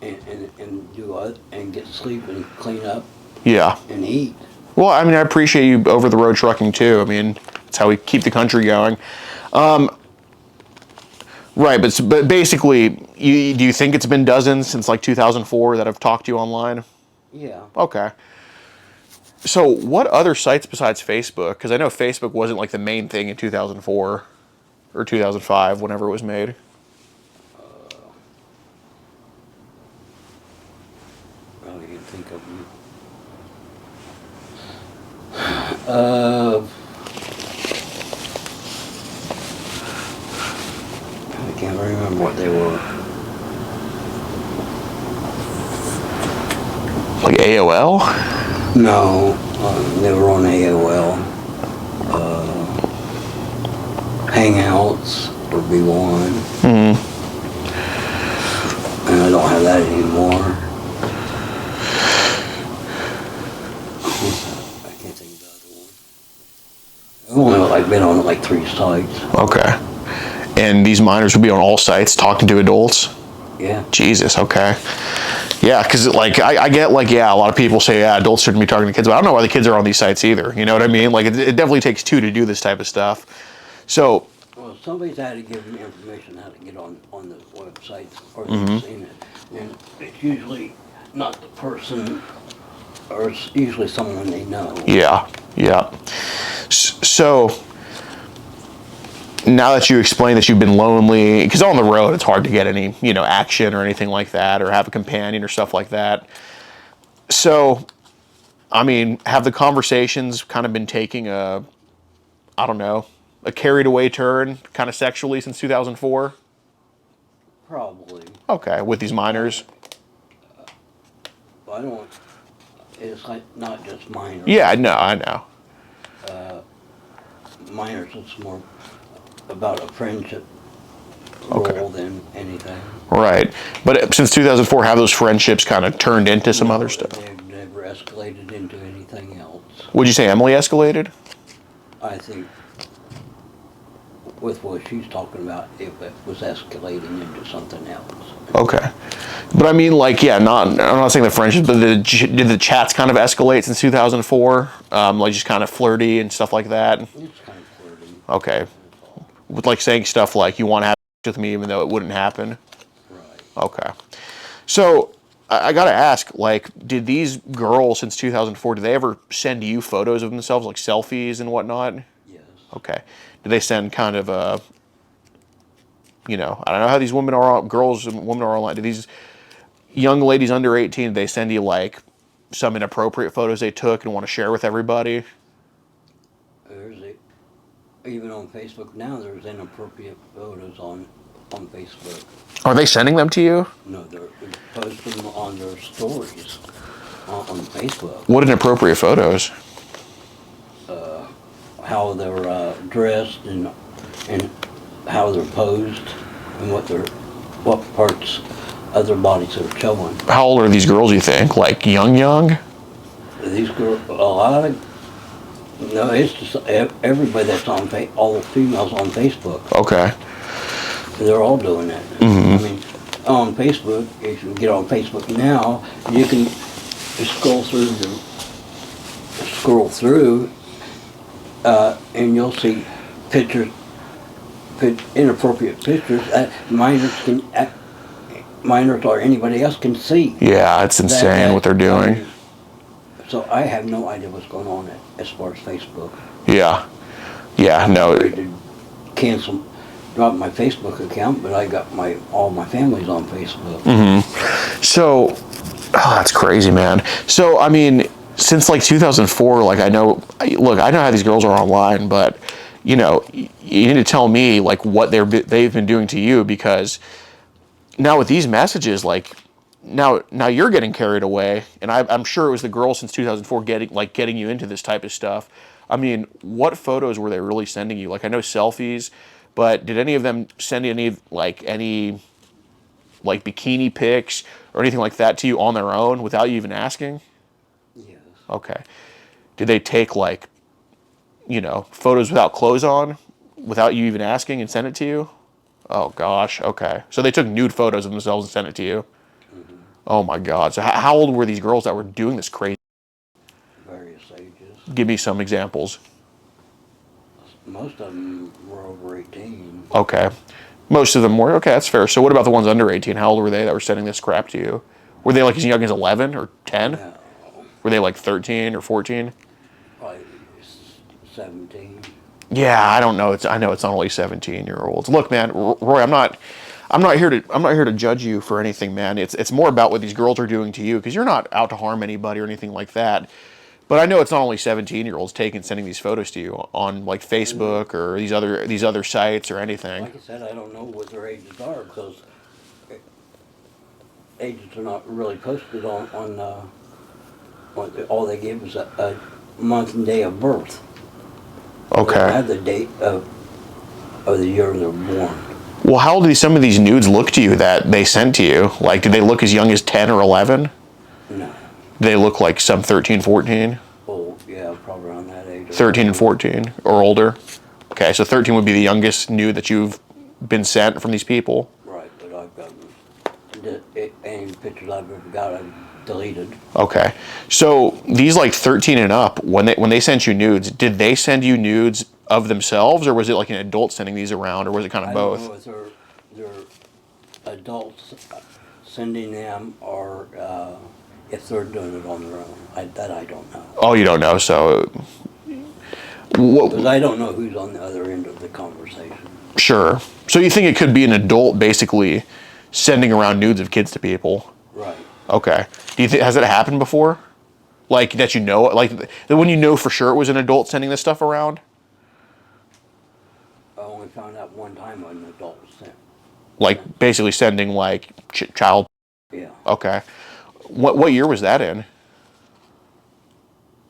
and do and get sleep and clean up Yeah. and eat. Well, I mean, I appreciate you over the road trucking too. I mean, it's how we keep the country going. Right, but basically, do you think it's been dozens since like 2004 that have talked to you online? Yeah. Okay. So, what other sites besides Facebook? Because I know Facebook wasn't like the main thing in 2004 or 2005, whenever it was made. I can think of them. I can't remember what they were. Like AOL? No, they were on AOL. Hangouts would be one. And I don't have that anymore. I can't think of the other one. I've only been on like 3 sites. Okay. And these minors would be on all sites talking to adults? Yeah. Jesus, okay. Yeah, because like I get like, yeah, a lot of people say, yeah, adults shouldn't be talking to kids, but I don't know why the kids are on these sites either. You know what I mean? Like it definitely takes 2 to do this type of stuff. So, Well, somebody's had to give me information how to get on the websites or they've seen it. And it's usually not the person, or it's usually someone they know. yeah. So, now that you explain that you've been lonely, because on the road it's hard to get any, action or anything like that, or have a companion or stuff like that. So, I mean, have the conversations kind of been taking a carried away turn, kind of sexually since 2004? Probably. Okay, with these minors? I don't, it's like not just minors. Yeah, I know. Minors, it's more about a friendship role than anything. Right. But since 2004, have those friendships kind of turned into some other stuff? They've never escalated into anything else. Would you say Emily escalated? I think with what she's talking about, it was escalating into something else. Okay. But I mean, like, yeah, I'm not saying the friendships, but did the chats kind of escalate since 2004? Like, just kind of flirty and stuff like that? It's kind of flirty. Okay. With, like, saying stuff like, you want to have sex with me even though it wouldn't happen? Right. Okay. So, I got to ask, like, did these girls since 2004, did they ever send you photos of themselves, like selfies and whatnot? Yes. Okay. Did they send kind of a, I don't know how these women are, girls and women are online. Do these young ladies under 18, they send you like some inappropriate photos they took and want to share with everybody? Even on Facebook now, there's inappropriate photos on Facebook. Are they sending them to you? No, they post them on their stories on Facebook. What inappropriate photos? How they're dressed and how they're posed and what parts of their bodies are showing. How old are these girls, you think? Like young? These girls, no, it's just everybody that's on all the females on Facebook. Okay. They're all doing that. Mm-hmm. I mean, on Facebook, if you get on Facebook now, you can scroll through, and you'll see pictures, inappropriate pictures that minors or anybody else can see. Yeah, it's insane what they're doing. So I have no idea what's going on as far as Facebook. Yeah. Yeah, no. I'm ready to drop my Facebook account, but I got all my family's on Facebook. Mm-hmm. So, that's crazy, man. So, I mean, since like 2004, like I know how these girls are online, but you need to tell me like what they've been doing to you, because now with these messages, like now you're getting carried away, and I'm sure it was the girls since 2004 getting you into this type of stuff. I mean, what photos were they really sending you? Like I know selfies, but did any of them send any bikini pics or anything like that to you on their own without you even asking? Yes. Okay. Did they take photos without clothes on without you even asking and send it to you? Oh gosh. Okay. So they took nude photos of themselves and sent it to you. Mm-hmm. Oh my God. So how old were these girls that were doing this crazy? Various ages. Give me some examples. Most of them were over 18. Okay. Most of them were. Okay, that's fair. So what about the ones under 18? How old were they that were sending this crap to you? Were they like as young as 11 or 10? No. Were they like 13 or 14? Probably 17. Yeah, I don't know. I know it's not only 17-year-olds. Look, man, Roy, I'm not here to judge you for anything, man. It's more about what these girls are doing to you, because you're not out to harm anybody or anything like that. But I know it's not only 17-year-olds sending these photos to you on like Facebook or these other sites or anything. Like I said, I don't know what their ages are, because ages are not really posted on all they give is a month and day of birth. Okay. They don't have the date of the year they're born. Well, how old do some of these nudes look to you that they sent to you? Like, did they look as young as 10 or 11? No. Do they look like some 13, 14? Oh, yeah, probably around that age. 13 and 14 or older? Okay, so 13 would be the youngest nude that you've been sent from these people? Right, but I've got any pictures I've ever got, I've deleted. Okay, so these like 13 and up, when they sent you nudes, did they send you nudes of themselves, or was it like an adult sending these around, or was it kind of both? I don't know if they're adults sending them, or if they're doing it on their own. I don't know. Oh, you don't know, so... Because I don't know who's on the other end of the conversation. Sure. So you think it could be an adult basically sending around nudes of kids to people? Right. Okay. Do you think, has it happened before? Like that like when you know for sure it was an adult sending this stuff around? I only found out one time when an adult was sent. Like basically sending like child? Yeah. Okay. What year was that in?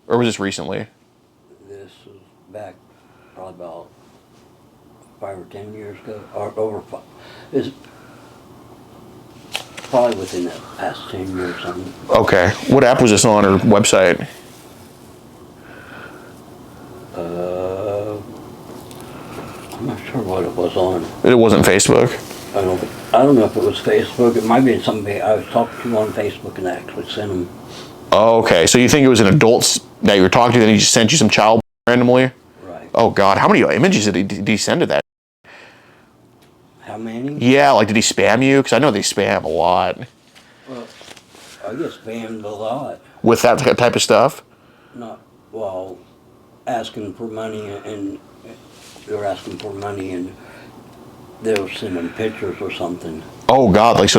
Or was this recently? This was back probably about 5 or 10 years ago, or over It's probably within the past 10 years or something. Okay. What app was this on, or website? I'm not sure what it was on. It wasn't Facebook? I don't know if it was Facebook. It might be somebody I was talking to on Facebook and actually sent them. Oh, okay. So you think it was an adult that you were talking to, then he just sent you some child randomly? Right. Oh, God. How many images did he send to that? How many? Yeah, like, did he spam you? Because I know they spam a lot. Well, I get spammed a lot. With that type of stuff? Not, well, asking for money, and they're asking for money, and they'll send them pictures or something. Oh, God. Like,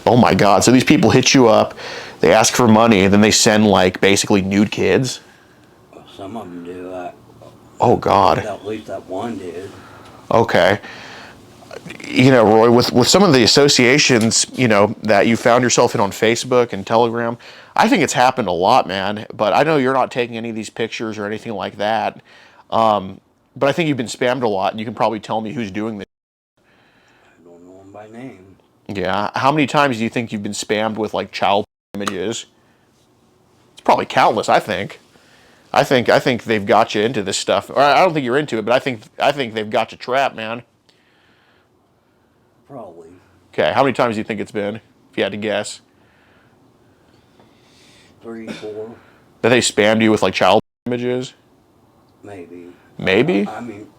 oh, my God. So these people hit you up, they ask for money, and then they send, like, basically nude kids? Some of them do. Oh, God. At least that one did. Okay. You know, Roy, with some of the associations, you know, that you found yourself in on Facebook and Telegram, I think it's happened a lot, man. But I know you're not taking any of these pictures or anything like that. But I think you've been spammed a lot, and you can probably tell me who's doing this. I don't know them by name. Yeah. How many times do you think you've been spammed with, like, child images? It's probably countless, I think. I think they've got you into this stuff. Or I don't think you're into it, but I think they've got you trapped, man. Probably. Okay, how many times do you think it's been, if you had to guess? 3, 4. That they spammed you with, like, child images? Maybe. Maybe? I mean,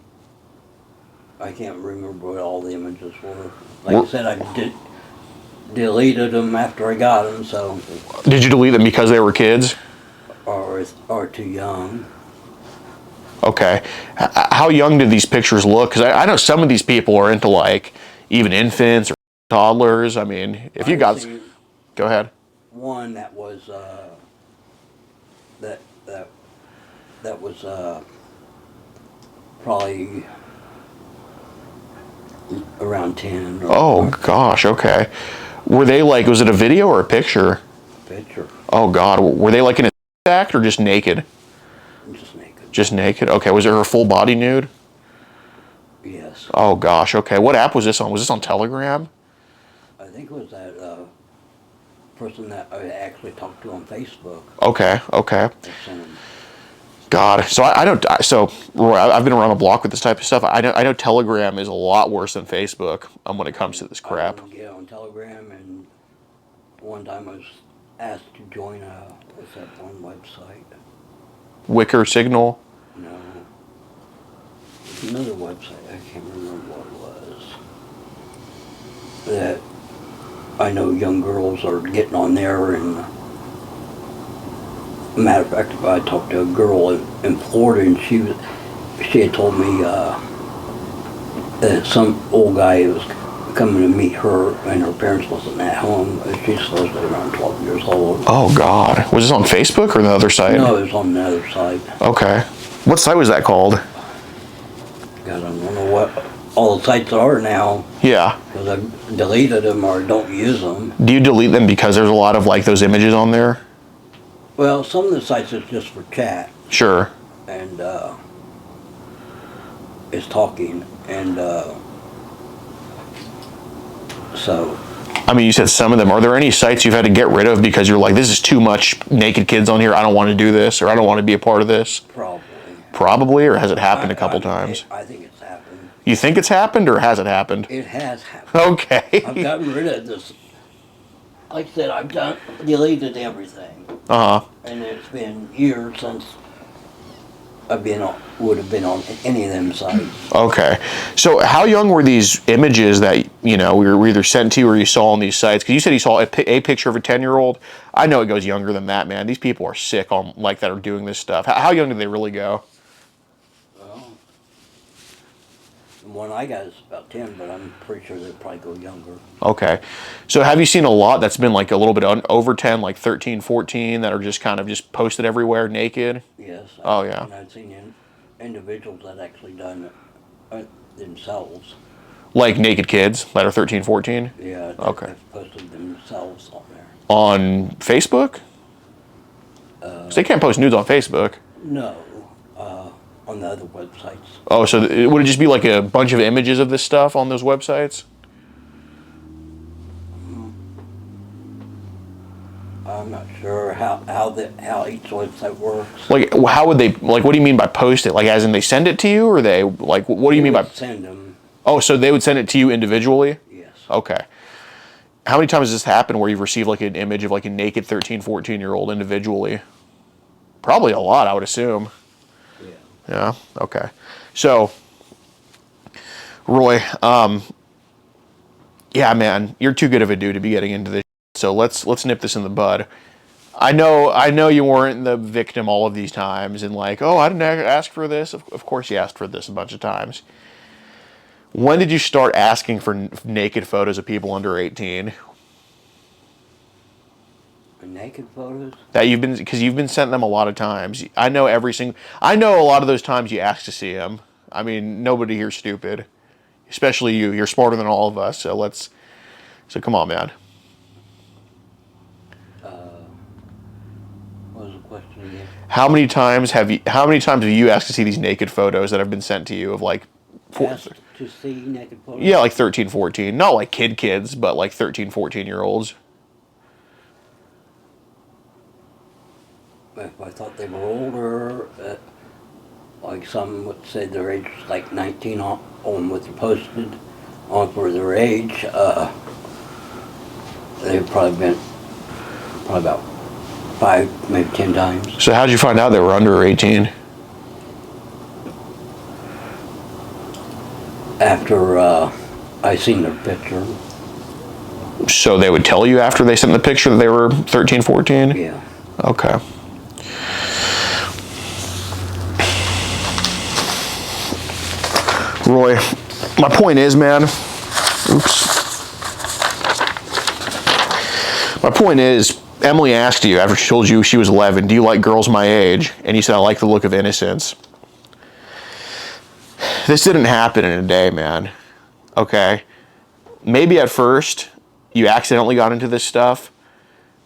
I can't remember what all the images were. Like I said, I deleted them after I got them, so. Did you delete them because they were kids? Or too young. Okay. How young did these pictures look? Because I know some of these people are into, like, even infants or toddlers. I mean, if you got... Go ahead. One that was, that was, probably around 10. Oh, gosh, okay. Were they, like, was it a video or a picture? Picture. Oh, God. Were they, like, in a act or just naked? Just naked. Just naked? Okay. Was there a full body nude? Yes. Oh, gosh. Okay. What app was this on? Was this on Telegram? I think it was that person that I actually talked to on Facebook. Okay. Okay. They sent him. God. So I don't. So Roy, I've been around the block with this type of stuff. I know Telegram is a lot worse than Facebook when it comes to this crap. I get on Telegram, and one time I was asked to join what's that one website? Wicker Signal. No. It's another website. I can't remember what it was. That I know young girls are getting on there, and matter of fact, I talked to a girl in Florida, and she had told me that some old guy was coming to meet her, and her parents wasn't at home. She's supposed to be around 12 years old. Oh, God. Was this on Facebook or the other site? No, it was on the other site. Okay. What site was that called? God, I don't know what all the sites are now. Yeah. Because I've deleted them or don't use them. Do you delete them because there's a lot of, like, those images on there? Well, some of the sites is just for chat. Sure. And it's talking. And so. I mean, you said some of them. Are there any sites you've had to get rid of because you're like, this is too much naked kids on here, I don't want to do this, or I don't want to be a part of this? Probably. Probably, or has it happened a couple times? I think it's happened. You think it's happened, or has it happened? It has happened. Okay. I've gotten rid of this. Like I said, I've deleted everything. Uh-huh. And it's been years since would have been on any of them sites. Okay. So how young were these images that, you know, were either sent to you or you saw on these sites? Because you said you saw a picture of a 10-year-old. I know it goes younger than that, man. These people are sick on, like, that are doing this stuff. How young do they really go? Well, the one I got is about 10, but I'm pretty sure they'll probably go younger. Okay. So have you seen a lot that's been, like, a little bit over 10, like 13, 14, that are just kind of just posted everywhere naked? Yes. Oh, yeah. And I've seen individuals that actually done it themselves. Like naked kids that are 13, 14? Yeah. Okay. They've posted themselves on there. On Facebook? So they can't post nudes on Facebook. No. On the other websites. Oh, so would it just be like a bunch of images of this stuff on those websites? I'm not sure how each website works. Like, how would they, like, what do you mean by post it? Like, as in they send it to you, or they, like, what do you mean by? Send them. Oh, so they would send it to you individually? Yes. Okay. How many times has this happened where you've received like an image of like a naked 13, 14-year-old individually? Probably a lot, I would assume. Yeah. Yeah. Okay. So, Roy, yeah, man, you're too good of a dude to be getting into this. So let's nip this in the bud. I know you weren't the victim all of these times, and like, oh, I didn't ask for this. Of course, you asked for this a bunch of times. When did you start asking for naked photos of people under 18? Naked photos? That because you've been sent them a lot of times. I know I know a lot of those times you asked to see them. I mean, nobody here's stupid, especially you. You're smarter than all of us. So come on, man. What was the question again? How many times have you asked to see these naked photos that have been sent to you of like? Asked to see naked photos? Yeah, like 13, 14. Not like kids, but like 13, 14-year-olds. If I thought they were older, like some would say their age was like 19 on what they posted on for their age, they've probably about 5, maybe 10 times. So how'd you find out they were under 18? After I seen their picture. So they would tell you after they sent the picture that they were 13, 14? Yeah. Okay. Roy, my point is, man, my point is, Emily asked you after she told you she was 11, do you like girls my age? And you said, I like the look of innocence. This didn't happen in a day, man. Okay? Maybe at first, you accidentally got into this stuff,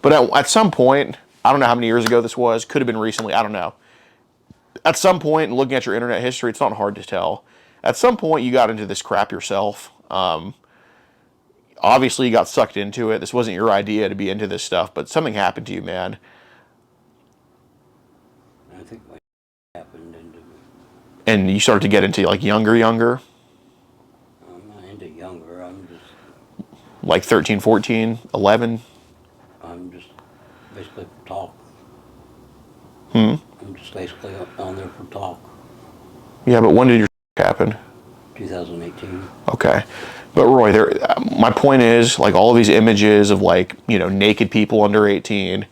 but at some point, I don't know how many years ago this was, could have been recently, I don't know. At some point, looking at your internet history, it's not hard to tell. At some point, you got into this crap yourself. Obviously, you got sucked into it. This wasn't your idea to be into this stuff, but something happened to you, man. I think what happened into me. And you started to get into like younger? I'm not into younger. I'm just... Like 13, 14, 11? I'm just basically for talk. Hmm? I'm just basically on there for talk. Yeah, but when did your happen? 2018. Okay. But Roy, my point is, like all of these images of like, naked people under 18,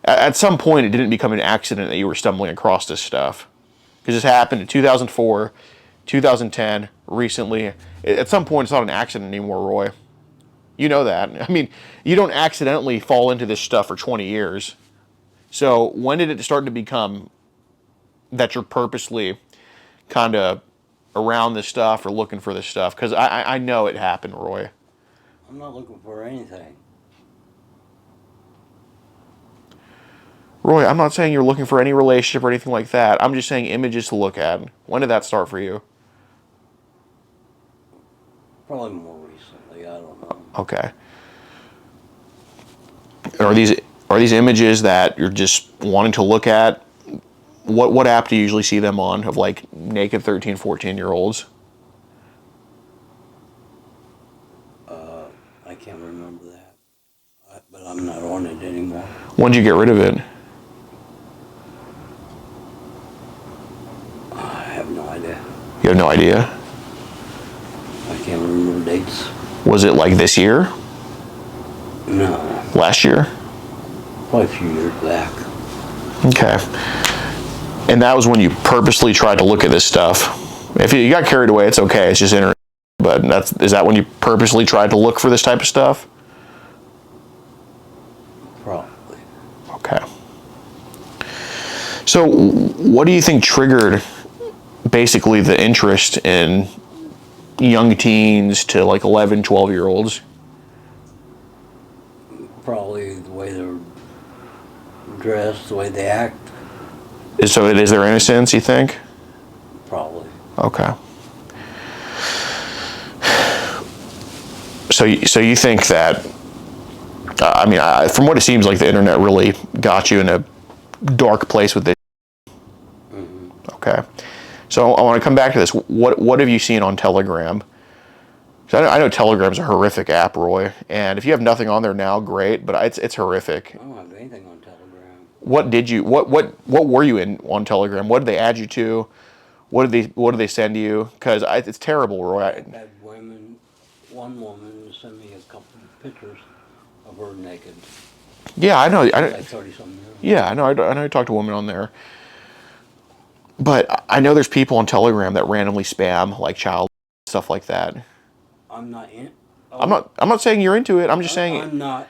at some point it didn't become an accident that you were stumbling across this stuff. Because this happened in 2004, 2010, recently. At some point it's not an accident anymore, Roy. You know that. I mean, you don't accidentally fall into this stuff for 20 years. So when did it start to become that you're purposely kind of around this stuff or looking for this stuff? Because I know it happened, Roy. I'm not looking for anything. Roy, I'm not saying you're looking for any relationship or anything like that. I'm just saying images to look at. When did that start for you? Probably more recently. I don't know. Okay. Are these images that you're just wanting to look at? What app do you usually see them on of like naked 13, 14-year-olds? I can't remember that. But I'm not on it anymore. When did you get rid of it? I have no idea. You have no idea? I can't remember dates. Was it like this year? No. Last year? Probably a few years back. Okay. And that was when you purposely tried to look at this stuff. If you got carried away, it's okay. It's just internet. But is that when you purposely tried to look for this type of stuff? Probably. Okay. So what do you think triggered basically the interest in young teens to like 11, 12-year-olds? Probably the way they're dressed, the way they act. So it is their innocence, you think? Probably. Okay. So you think that I mean, from what it seems like, the internet really got you in a dark place with this. Okay. So I want to come back to this. What have you seen on Telegram? So I know Telegram's a horrific app, Roy. And if you have nothing on there now, great. But it's horrific. I don't have anything on Telegram. What were you in on Telegram? What did they add you to? What did they send you? Because it's terrible, Roy. I had one woman send me a couple of pictures of her naked. Yeah, I know. Like 30-something years. Yeah, I know. I know you talked to a woman on there. But I know there's people on Telegram that randomly spam like child stuff like that. I'm not in. I'm not saying you're into it. I'm just saying. I'm not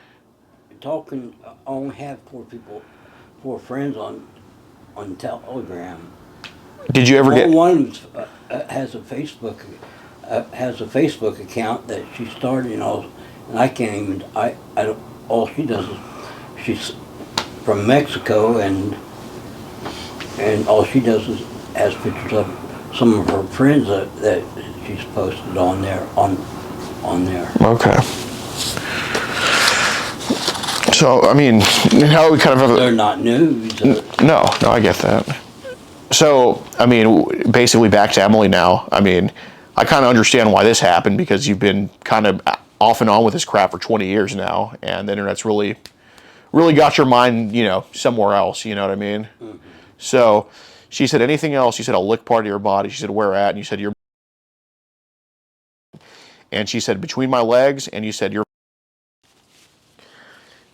talking. I only have four friends on Telegram. Did you ever get? One has a Facebook account that she started, and I can't even. I don't. All she does is she's from Mexico, and all she does is has pictures of some of her friends that she's posted on there. Okay. So I mean, how we kind of they're not news. No, I get that. So I mean, basically back to Emily now. I mean, I kind of understand why this happened because you've been kind of off and on with this crap for 20 years now, and the internet's really got your mind, somewhere else. You know what I mean? Mm-hmm. So she said, anything else? You said, I'll lick part of your body. She said, where at? And you said, and she said, between my legs. And you said,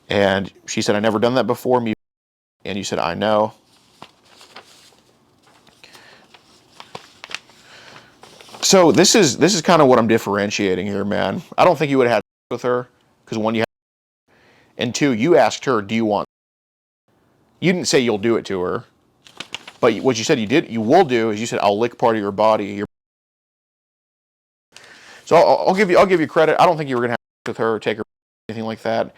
and she said, I never done that before. And you said, I know. So this is kind of what I'm differentiating here, man. I don't think you would have had with her because one, you had, and two, you asked her, do you want? You didn't say you'll do it to her, but what you said you will do is you said, I'll lick part of your body. So I'll give you credit. I don't think you were gonna have with her or take her or anything like that,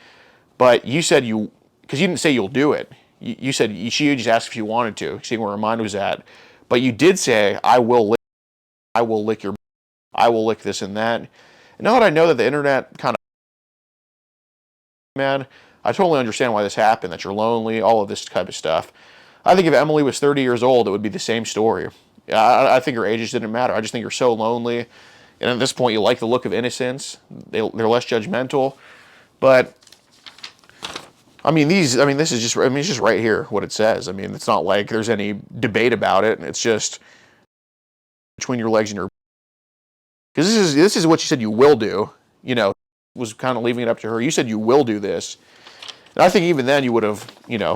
but you said because you didn't say you'll do it. You said she just asked if you wanted to, seeing where her mind was at, but you did say, I will lick this and that. And now that I know that the internet kind of, man, I totally understand why this happened, that you're lonely, all of this type of stuff. I think if Emily was 30 years old, it would be the same story. I think her age just didn't matter. I just think you're so lonely. And at this point, you like the look of innocence. They're less judgmental. But, this is just, it's just right here what it says. I mean, it's not like there's any debate about it. It's just between your legs and your, because this is what you said you will do, was kind of leaving it up to her. You said you will do this. And I think even then you would have,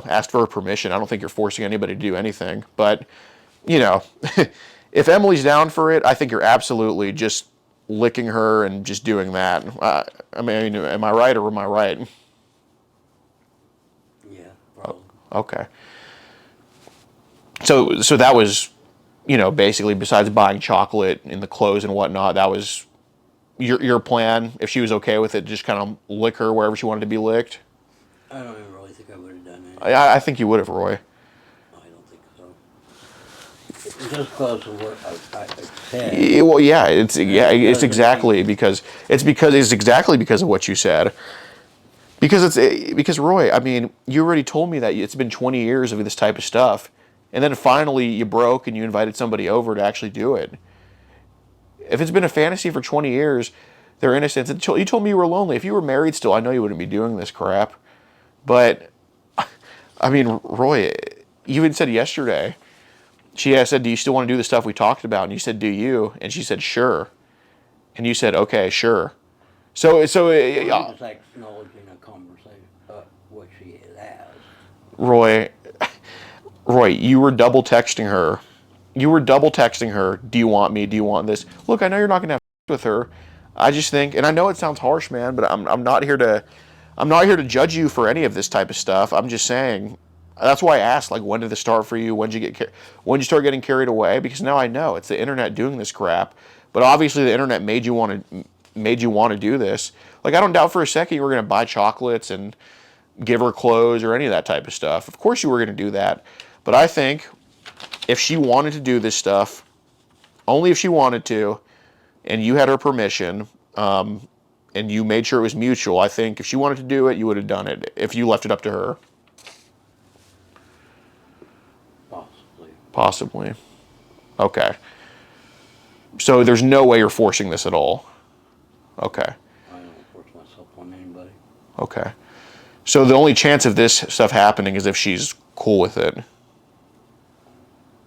asked for her permission. I don't think you're forcing anybody to do anything. But, if Emily's down for it, I think you're absolutely just licking her and just doing that. Am I right or am I right? Yeah, probably. Okay. So that was, basically besides buying chocolate and the clothes and whatnot, that was your plan. If she was okay with it, just kind of lick her wherever she wanted to be licked. I don't even really think I would have done it. I think you would have, Roy. I don't think so. Just because of what I said. Well, yeah, it's exactly because of what you said. Because Roy, I mean, you already told me that it's been 20 years of this type of stuff, and then finally you broke and you invited somebody over to actually do it. If it's been a fantasy for 20 years, they're innocent. You told me you were lonely. If you were married still, I know you wouldn't be doing this crap. But, I mean, Roy, you even said yesterday, she said, do you still want to do the stuff we talked about? And you said, do you? And she said, sure. And you said, okay, sure. So I'm just acknowledging a conversation, what she has. Roy, you were double texting her. Do you want me? Do you want this? Look, I know you're not going to have with her. I just think, and I know it sounds harsh, man, but I'm not here to judge you for any of this type of stuff. I'm just saying, that's why I asked, like, when did this start for you? When did you start getting carried away? Because now I know it's the internet doing this crap. But obviously the internet made you want to do this. Like, I don't doubt for a second you were going to buy chocolates and give her clothes or any of that type of stuff. Of course you were going to do that. But I think if she wanted to do this stuff, only if she wanted to, and you had her permission, and you made sure it was mutual, I think if she wanted to do it, you would have done it if you left it up to her. Possibly. Possibly. Okay. So there's no way you're forcing this at all. Okay. I don't force myself on anybody. Okay. So the only chance of this stuff happening is if she's cool with it.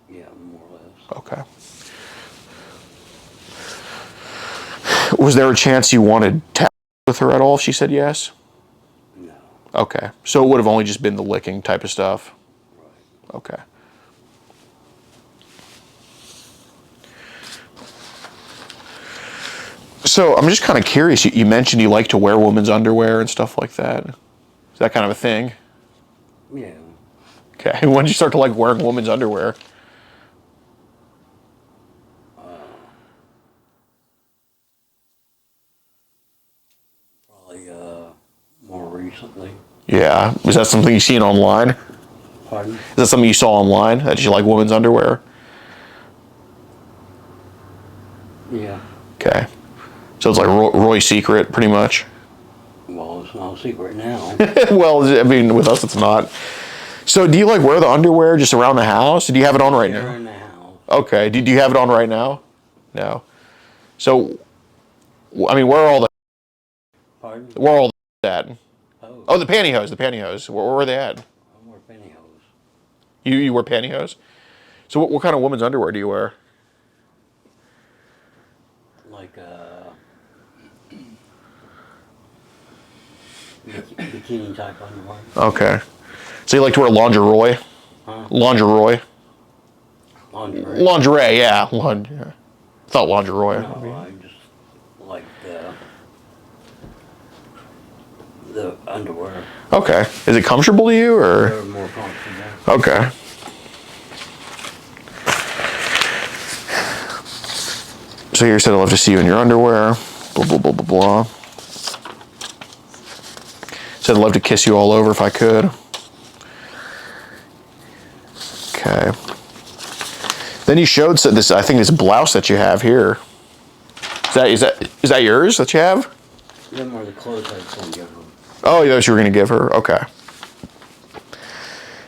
Yeah, more or less. Okay. Was there a chance you wanted to with her at all if she said yes? No. Okay. So it would have only just been the licking type of stuff? Right. Okay. So I'm just kind of curious. You mentioned you like to wear women's underwear and stuff like that. Is that kind of a thing? Yeah. Okay. When did you start to like wearing women's underwear? Probably more recently. Yeah. Was that something you seen online? Pardon? Is that something you saw online that you like women's underwear? Yeah. Okay. So it's like Roy's secret, pretty much. Well, it's not a secret now. Well, I mean, with us, it's not. So, do you like wear the underwear just around the house? Do you have it on right They're now? in the house. Okay. Do you have it on right now? No. So, I mean, where are all the Pardon? at? Oh, Oh, the pantyhose. The pantyhose. Where are they at? I wear pantyhose. You wear pantyhose? So, what kind of women's underwear do you wear? Like bikini type underwear. Okay. So, you like to wear lingerie? Huh? Lingerie. Lingerie. Lingerie, yeah. I thought lingerie. No, I just like the underwear. Okay. Is it comfortable to you, or? They're more comfortable. Okay. So you said I'd love to see you in your underwear. Blah, blah, blah, blah, blah. Said I'd love to kiss you all over if I could. Okay. Then you showed this, I think, this blouse that you have here. Is that yours that you have? Them are the clothes I was going to give them. Oh, those you were going to give her? Okay.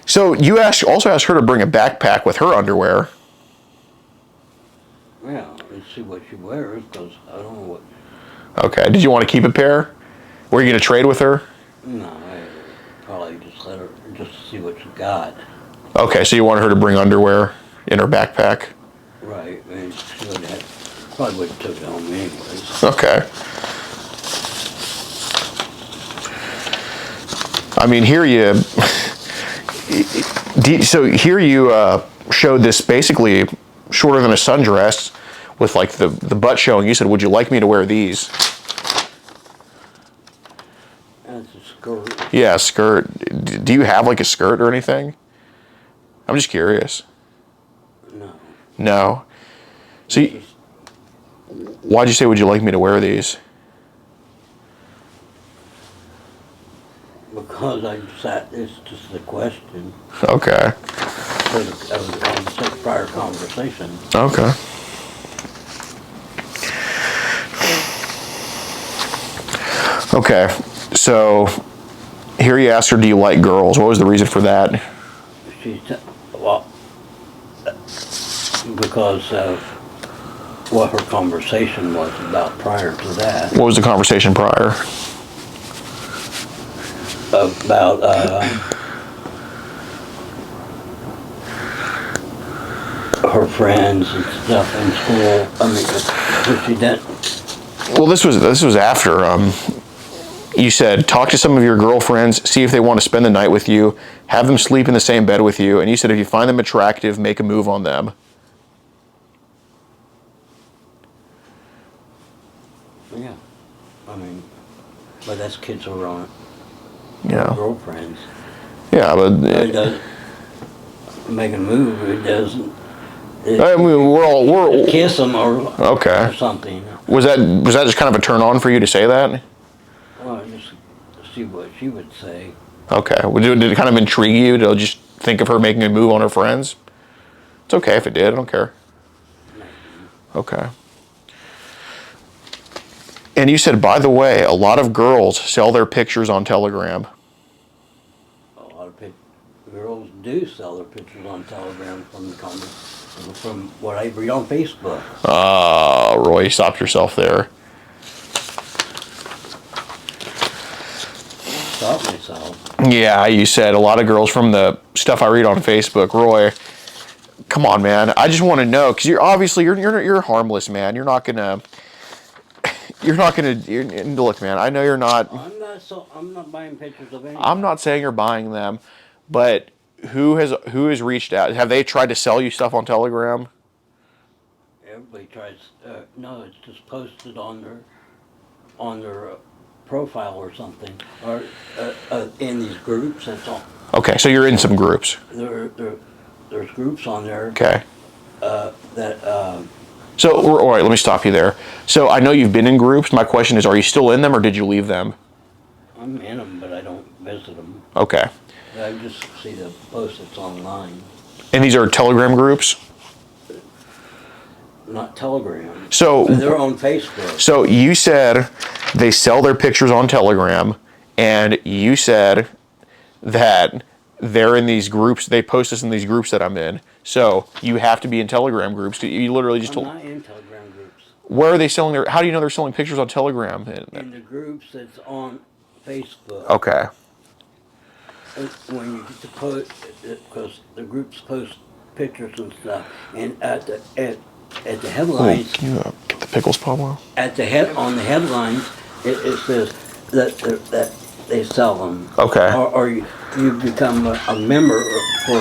So you also asked her to bring a backpack with her underwear. Yeah, let's see what she wears, because I don't know what... Okay. Did you want to keep a pair? Were you going to trade with her? No, I probably just let her, just to see what she got. Okay, so you wanted her to bring underwear in her backpack? Right, I mean, she would have, probably would have took it home anyways. Okay. I mean, here you showed this basically shorter than a sundress with like the butt showing. You said, would you like me to wear these? That's a skirt. Yeah, skirt. Do you have like a skirt or anything? I'm just curious. No. No. So why'd you say, would you like me to wear these? Because it's just a question. Okay. Because I was on some prior conversation. Okay. Okay. So here you asked her, do you like girls? What was the reason for that? Well, because of what her conversation was about prior to that. What was the conversation prior? About her friends and stuff in school. I mean, she didn't. Well, this was after. You said, talk to some of your girlfriends, see if they want to spend the night with you, have them sleep in the same bed with you, and you said if you find them attractive, make a move on them. Yeah, I mean, but that's kids who are on Yeah. girlfriends. Yeah, but It doesn't make a move. It doesn't. I mean, we're Kiss them or okay. or something. Was that just kind of a turn on for you to say that? Well, just see what she would say. Okay. Well, did it kind of intrigue you to just think of her making a move on her friends? It's okay if it did. I don't care. Okay. And you said, by the way, a lot of girls sell their pictures on Telegram. A lot of girls do sell their pictures on Telegram from the comments, from what I read on Facebook. Roy, you stopped yourself there. Stop myself. Yeah, you said a lot of girls from the stuff I read on Facebook. Roy, come on, man. I just want to know, because you're harmless, man. You're not gonna look, man. I know you're not. I'm not buying pictures of anything. I'm not saying you're buying them, but who has reached out? Have they tried to sell you stuff on Telegram? Everybody tries. No, it's just posted on their profile or something, or in these groups. That's all. Okay, so you're in some groups. There's groups on there. Okay. That. So, all right, let me stop you there. So, I know you've been in groups. My question is, are you still in them, or did you leave them? I'm in them, but I don't visit them. Okay. I just see the post that's online. And these are Telegram groups? Not Telegram. So they're on Facebook. So you said they sell their pictures on Telegram, and you said that they're in these groups. They post us in these groups that I'm in. So you have to be in Telegram groups. You literally just told. I'm not in Telegram groups. Where are they selling their? How do you know they're selling pictures on Telegram? In the groups that's on Facebook. Okay. When you get to post, because the groups post pictures and stuff, and at the headlines. Can you get the pickles, Pablo? On the headlines, it says that they sell them. Okay. Or you become a member for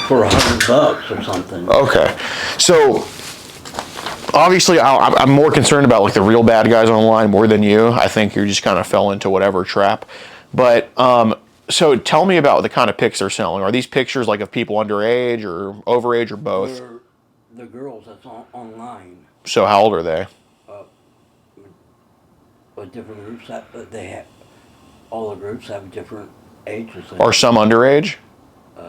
$100 or something. Okay. So obviously, I'm more concerned about like the real bad guys online more than you. I think you just kind of fell into whatever trap. But so tell me about the kind of pics they're selling. Are these pictures like of people underage or overage or both? They're the girls that's online. So how old are they? But different groups all the groups have different ages. Are some underage?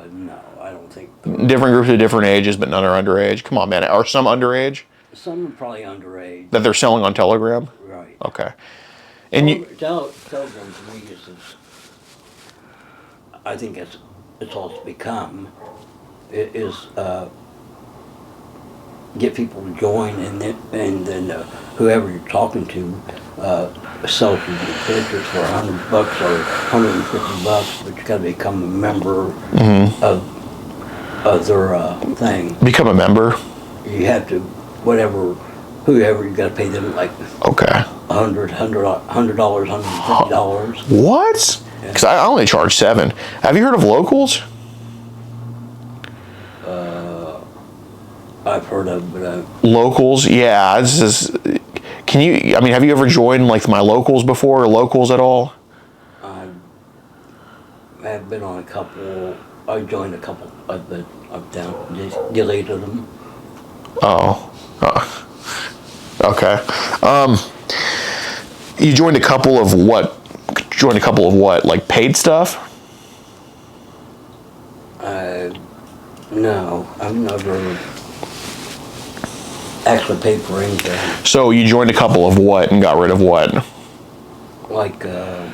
No, I don't think. Different groups of different ages, but none are underage. Come on, man. Are some underage? Some are probably underage. That they're selling on Telegram? Right. Okay. And Telegram to me is, I think it's all it's become. It is get people to join, and then whoever you're talking to sells you the pictures for $100 or $150, but you got to become a member of their thing. become a member? You have to, whoever you got to pay them like Okay. $100, $150. What? Because I only charge $7. Have you heard of Locals? I've heard of, but Locals, yeah. This is. Have you ever joined like my Locals before, or Locals at all? I've been on a couple. I joined a couple, but I've deleted them. Oh. Okay. You joined a couple of what? Like paid stuff? No, I've never actually paid for anything. So you joined a couple of what and got rid of what? Like a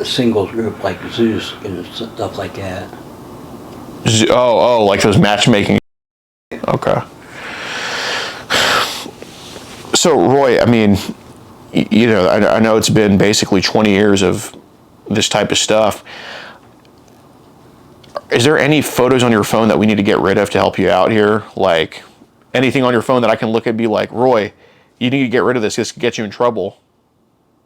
singles group, like Zeus and stuff like that. Like those matchmaking. Okay. So Roy, I mean, I know it's been basically 20 years of this type of stuff. Is there any photos on your phone that we need to get rid of to help you out here? Like anything on your phone that I can look at and be like, Roy, you need to get rid of this. This could get you in trouble.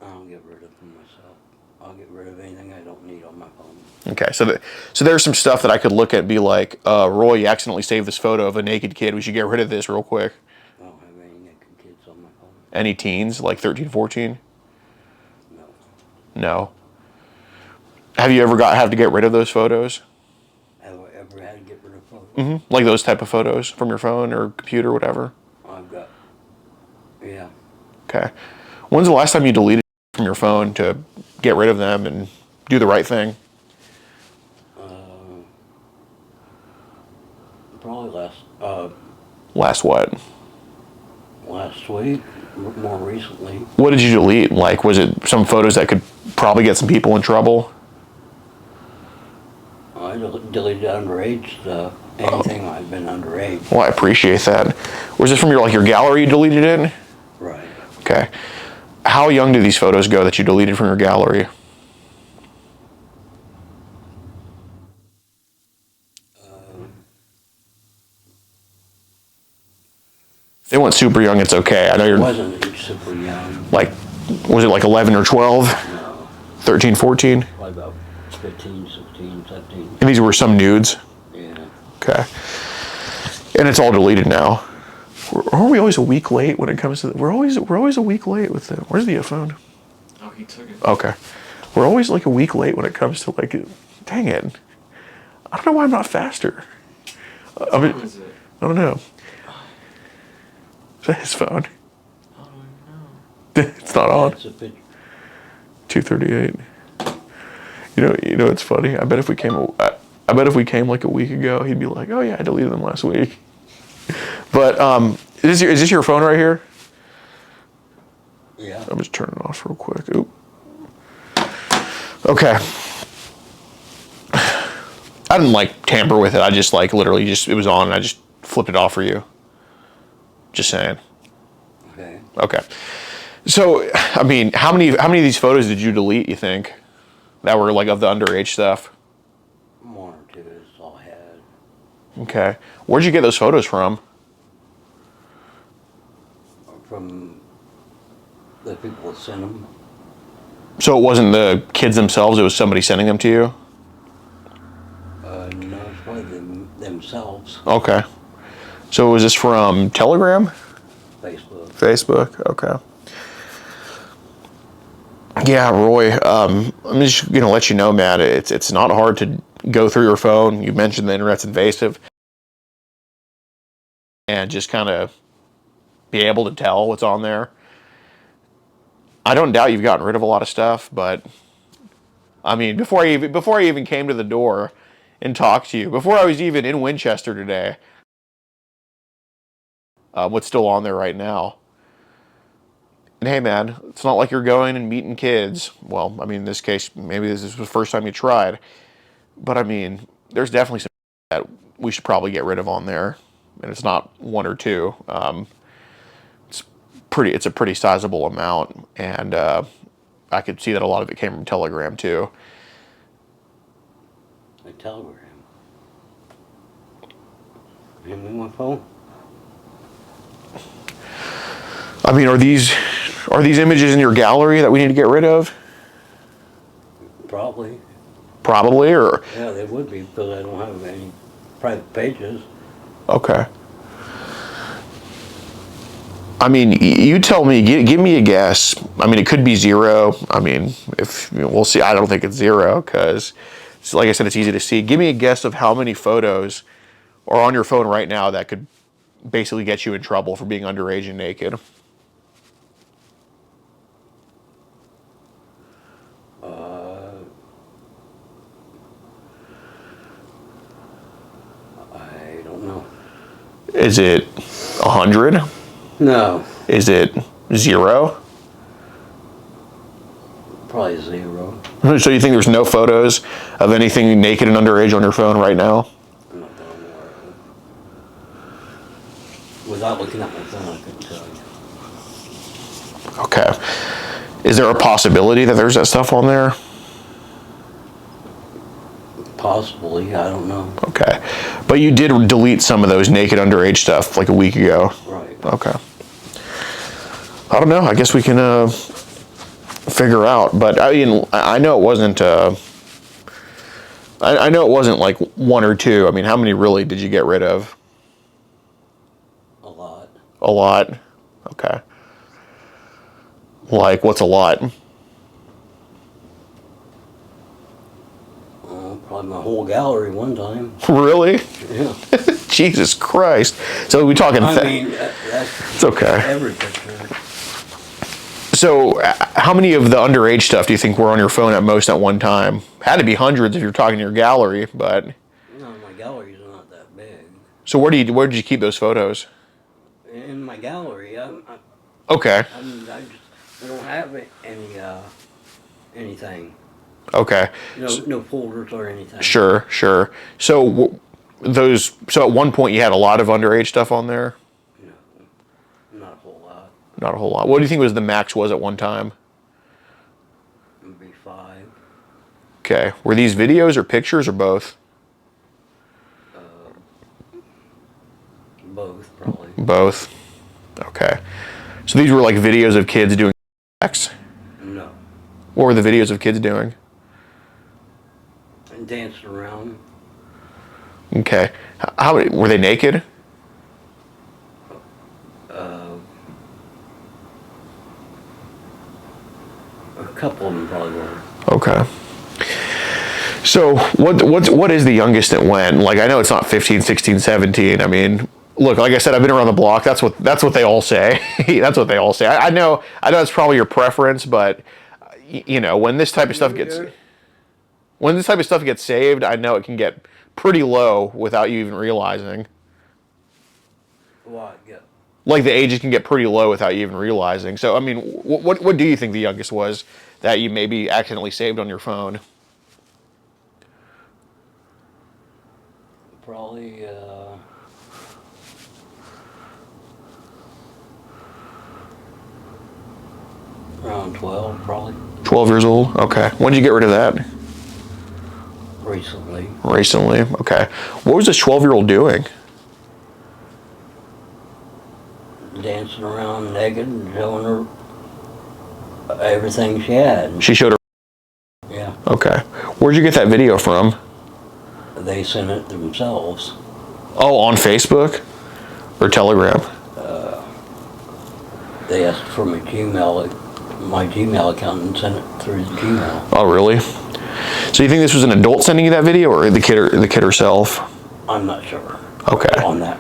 I'll get rid of them myself. I'll get rid of anything I don't need on my phone. Okay, so there's some stuff that I could look at and be like, Roy, you accidentally saved this photo of a naked kid. We should get rid of this real quick. I don't have any naked kids on my phone. Any teens, like 13, 14? No. Have you ever had to get rid of those photos? Have I ever had to get rid of photos? Mm-hmm. Like those type of photos from your phone or computer, whatever? Yeah. Okay. When's the last time you deleted from your phone to get rid of them and do the right thing? Probably Last what? Last week, more recently. What did you delete? Like, was it some photos that could probably get some people in trouble? I deleted underage stuff. Anything I've been underage. Well, I appreciate that. Was this from your gallery you deleted it? Right. Okay. How young do these photos go that you deleted from your gallery? If they went super young, it's okay. I know It wasn't super young. like, was it like 11 or 12? No. 13, 14? Probably about 15, 16, 17. And these were some nudes? Yeah. Okay. And it's all deleted now. Aren't we always a week late when it comes to we're always a week late with them. Where's the phone? Oh, he took it. Okay. We're always like a week late when it comes to dang it. I don't know why I'm not faster. I mean, What is it? I don't know. Is that his phone? I don't know. It's not on. That's a picture. 2:38. You know it's funny. I bet if we came like a week ago, he'd be like, "Oh yeah, I deleted them last week." But is this your phone right here? Yeah. I'm just turning it off real quick. Oop. Okay. I didn't tamper with it. I just literally it was on and I just flipped it off for you. Just saying. Okay. Okay. So, I mean, how many of these photos did you delete, you think? That were of the underage stuff? One or two is all I had. Okay. Where'd you get those photos from? From the people that sent them. So it wasn't the kids themselves, it was somebody sending them to you? No, it's probably themselves. Okay. So was this from Telegram? Facebook. Facebook, okay. Yeah, Roy, I'm just going to let you know, Matt, it's not hard to go through your phone. You mentioned the internet's invasive. And just kind of be able to tell what's on there. I don't doubt you've gotten rid of a lot of stuff, but I mean, before I even came to the door and talked to you, before I was even in Winchester today, what's still on there right now. And hey, man, it's not like you're going and meeting kids. Well, I mean, in this case, maybe this is the first time you tried. But I mean, there's definitely some that we should probably get rid of on there. And it's not one or two. It's a pretty sizable amount. And I could see that a lot of it came from Telegram, too. A Telegram. Hand me my phone. I mean, are these images in your gallery that we need to get rid of? Probably. Probably, or Yeah, they would be because I don't have any private pages. okay. I mean, you tell me. Give me a guess. I mean, it could be 0. I mean, we'll see. I don't think it's 0 because, like I said, it's easy to see. Give me a guess of how many photos are on your phone right now that could basically get you in trouble for being underage and naked. I don't know. Is it 100? No, Is it 0? probably 0. So you think there's no photos of anything naked and underage on your phone right now? I'm not that I'm aware of it. Without looking at my phone, I couldn't tell you. Okay. Is there a possibility that there's that stuff on there? Possibly, I don't know. Okay. But you did delete some of those naked underage stuff like a week ago. Right. Okay. I don't know. I guess we can figure out. But I mean, I know it wasn't. I know it wasn't like 1 or 2. I mean, how many really did you get rid of? A lot. A lot. Okay. Like, what's a lot? Probably my whole gallery one time. Really? Yeah. Jesus Christ. So we talking. I mean, that's It's okay. every picture. So, how many of the underage stuff do you think were on your phone at most at one time? Had to be hundreds if you're talking your gallery, but No, my galleries are not that big. so where did you keep those photos? in my gallery. Okay. I don't have any anything. Okay. No folders or anything. Sure. So so at one point you had a lot of underage stuff on there? No, not a whole lot. Not a whole lot. What do you think was the max was at one time? Maybe 5. Okay. Were these videos or pictures or both? Both, probably. Both. Okay. So these were like videos of kids doing sex? No. What were the videos of kids doing? And dancing around. Okay. How were they naked? A couple of them probably were. Okay. So what is the youngest that went? Like, I know it's not 15, 16, 17. I mean, look, like I said, I've been around the block. That's what they all say. That's what they all say. I know it's probably your preference, but you know, when this type of stuff gets saved, I know it can get pretty low without you even realizing. What? Yeah. Like the ages can get pretty low without you even realizing. So I mean, what do you think the youngest was that you maybe accidentally saved on your phone? Probably around 12, probably. 12 years old? Okay. When did you get rid of that? Recently. Recently? Okay. What was this 12-year-old doing? Dancing around naked and showing her everything she had. She showed her. Yeah. Okay. Where'd you get that video from? They sent it themselves. Oh, on Facebook? Or Telegram? They asked for my Gmail account and sent it through the Gmail. Oh, really? So you think this was an adult sending you that video, or the kid herself? I'm not sure. Okay. On the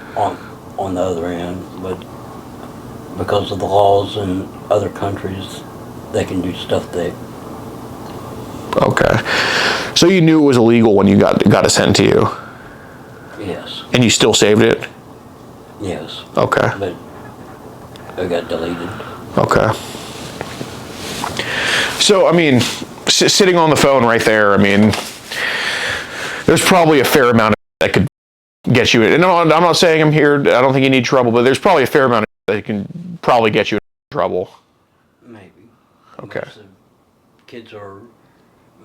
other end, but because of the laws in other countries, they can do stuff they. Okay. So you knew it was illegal when you got it sent to you? Yes. And you still saved it? Yes. Okay. But it got deleted. Okay. So, I mean, sitting on the phone right there, I mean, there's probably a fair amount that could get you in. And I'm not saying I'm here, I don't think you need trouble, but there's probably a fair amount that can probably get you in trouble. Maybe. Okay.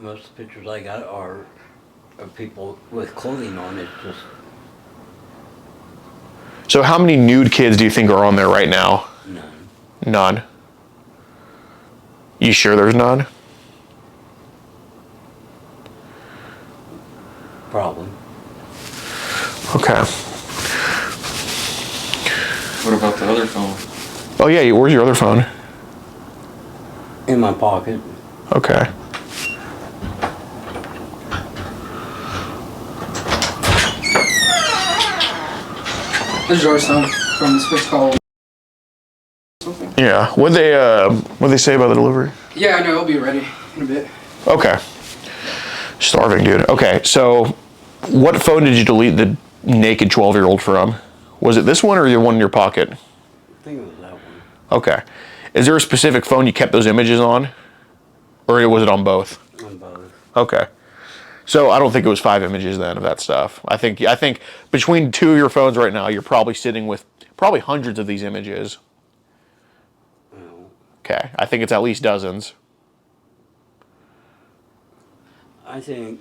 Most of the pictures I got are of people with clothing on. It's just. So how many nude kids do you think are on there right now? None. None? You sure there's none? Probably. Okay. What about the other phone? Oh yeah, where's your other phone? In my pocket. Okay. This is our son from the Swiss call. Yeah. What'd they say about the delivery? Yeah, I know. It'll be ready in a bit. Okay. Starving, dude. Okay, so what phone did you delete the naked 12-year-old from? Was it this one or the one in your pocket? I think it was that one. Okay. Is there a specific phone you kept those images on? Or was it on both? On both. Okay. So I don't think it was 5 images then of that stuff. I think between 2 of your phones right now, you're probably sitting with probably hundreds of these images. Well, Okay. I think it's at least dozens. I think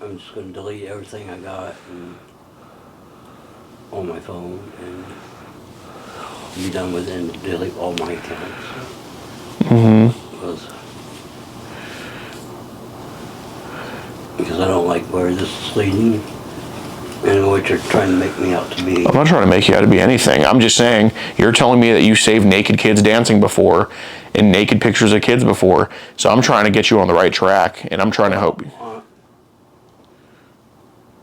I'm just going to delete everything I got on my phone and be done with it and delete all my accounts. Because I don't like where this is leading and what you're trying to make me out to be. I'm not trying to make you out to be anything. I'm just saying, you're telling me that you saved naked kids dancing before and naked pictures of kids before. So I'm trying to get you on the right track, and I'm trying to help you.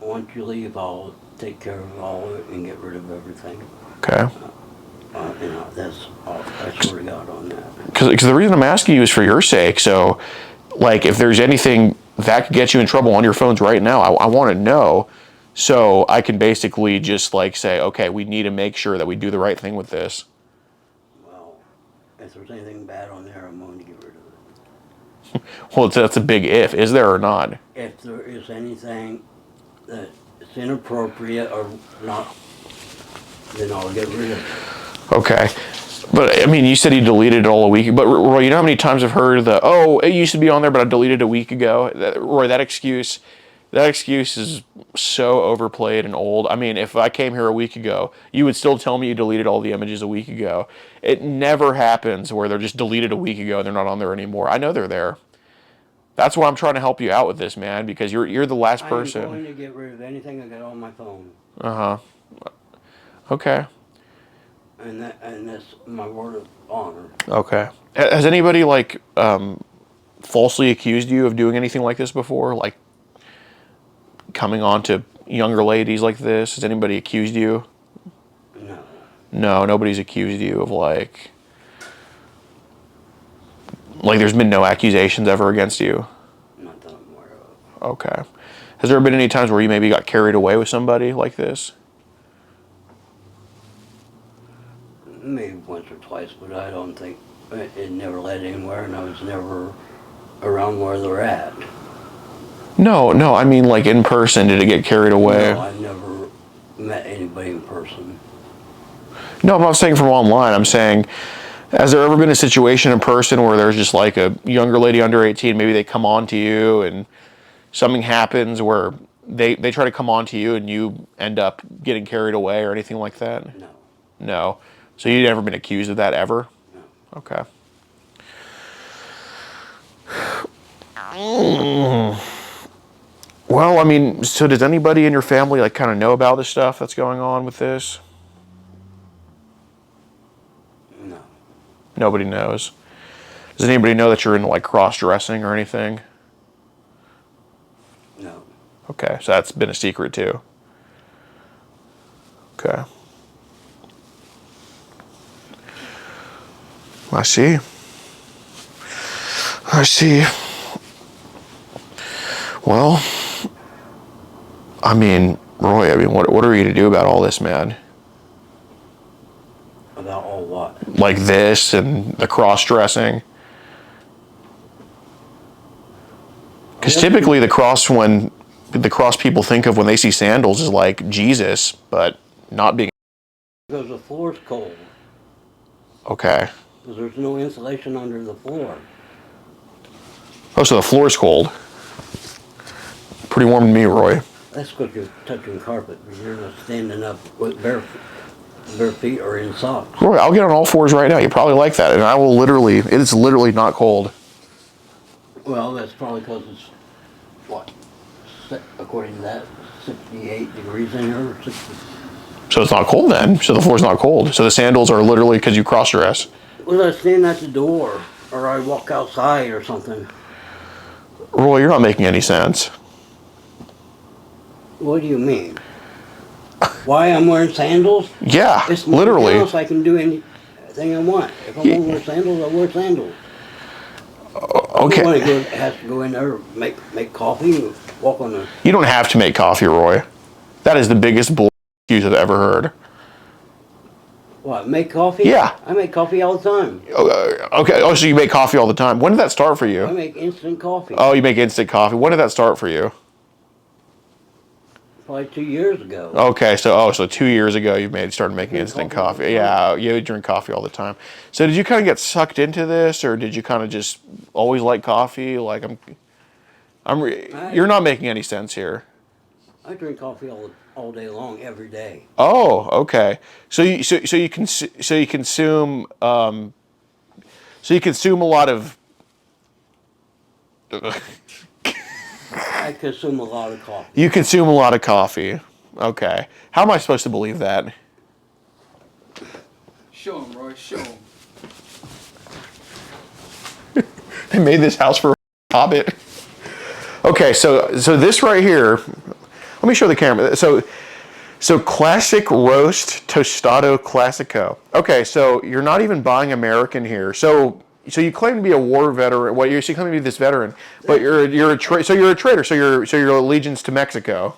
Once you leave, I'll take care of all of it and get rid of everything. Okay. I swear to God on that. Because the reason I'm asking you is for your sake. So, like, if there's anything that could get you in trouble on your phones right now, I want to know, So I can basically just like say, okay, we need to make sure that we do the right thing with this. Well, if there's anything bad on there, I'm going to get rid of it. Well, that's a big if. Is there or not? If there is anything that's inappropriate or not, then I'll get rid of it. Okay. But, I mean, you said you deleted it all a week ago. But, Roy, you know how many times I've heard it used to be on there, but I deleted it a week ago? Roy, that excuse is so overplayed and old. I mean, if I came here a week ago, you would still tell me you deleted all the images a week ago. It never happens where they're just deleted a week ago and they're not on there anymore. I know they're there. That's why I'm trying to help you out with this, man, because you're the last person. I'm going to get rid of anything I got on my phone. Uh-huh. Okay. And that's my word of honor. Okay. Has anybody, like, falsely accused you of doing anything like this before? Like, coming on to younger ladies like this? Has anybody accused you? No. No, nobody's accused you of, like, there's been no accusations ever against you? Not that I'm aware of. Okay. Has there been any times where you maybe got carried away with somebody like this? Maybe once or twice, but I don't think it never led anywhere, and I was never around where they're at. No, I mean, like, in person, did it get carried away? No, I never met anybody in person. No, I'm not saying from online. I'm saying, has there ever been a situation in person where there's just like a younger lady under 18, maybe they come on to you and something happens where they try to come on to you and you end up getting carried away or anything like that? No. No. So you've never been accused of that ever? No. Okay. Well, I mean, so does anybody in your family like kind of know about the stuff that's going on with this? No. Nobody knows. Does anybody know that you're into like cross-dressing or anything? No. Okay, so that's been a secret too. Okay. I see. Well, I mean, Roy, what are you to do about all this, man? About all what? Like this and the cross-dressing? Because typically the cross people think of when they see sandals is like Jesus, but not being... Because the floor's cold. Okay. Because there's no insulation under the floor. Oh, so the floor's cold. Pretty warm to me, Roy. That's because you're touching carpet. You're not standing up with bare feet or in socks. Roy, I'll get on all fours right now. You probably like that. And I will literally, it is literally not cold. Well, that's probably because it's, what, according to that, 68 degrees in here, or 60. So it's not cold then. So the floor's not cold. So the sandals are literally because you cross-dress. Well, I stand at the door, or I walk outside or something. Roy, you're not making any sense. What do you mean? Why I'm wearing sandals? Yeah, It's my literally. house, I can do anything I want. If I want to wear sandals, I wear sandals. Okay. If I want to have to go in there, make coffee, and walk on the... You don't have to make coffee, Roy. That is the biggest bull excuse I've ever heard. What, make coffee? Yeah. I make coffee all the time. Okay. Oh, so you make coffee all the time. When did that start for I you? make instant coffee. Oh, you make instant coffee. When did that start for you? Probably 2 years ago. Okay, so 2 years ago you started making instant coffee. Yeah, you drink coffee all the time. So did you kind of get sucked into this, or did you kind of just always like coffee? Like you're not making any sense here. I drink coffee all day long, every day. Oh, okay. So you consume a lot of. I consume a lot of coffee. You consume a lot of coffee. Okay. How am I supposed to believe that? Show him, Roy. Show him. They made this house for a hobbit. Okay, so this right here. Let me show the camera. So classic roast tostado classico. Okay, so you're not even buying American here. So you claim to be a war veteran. Well, you claim to be this veteran, but you're a traitor. So your allegiance to Mexico.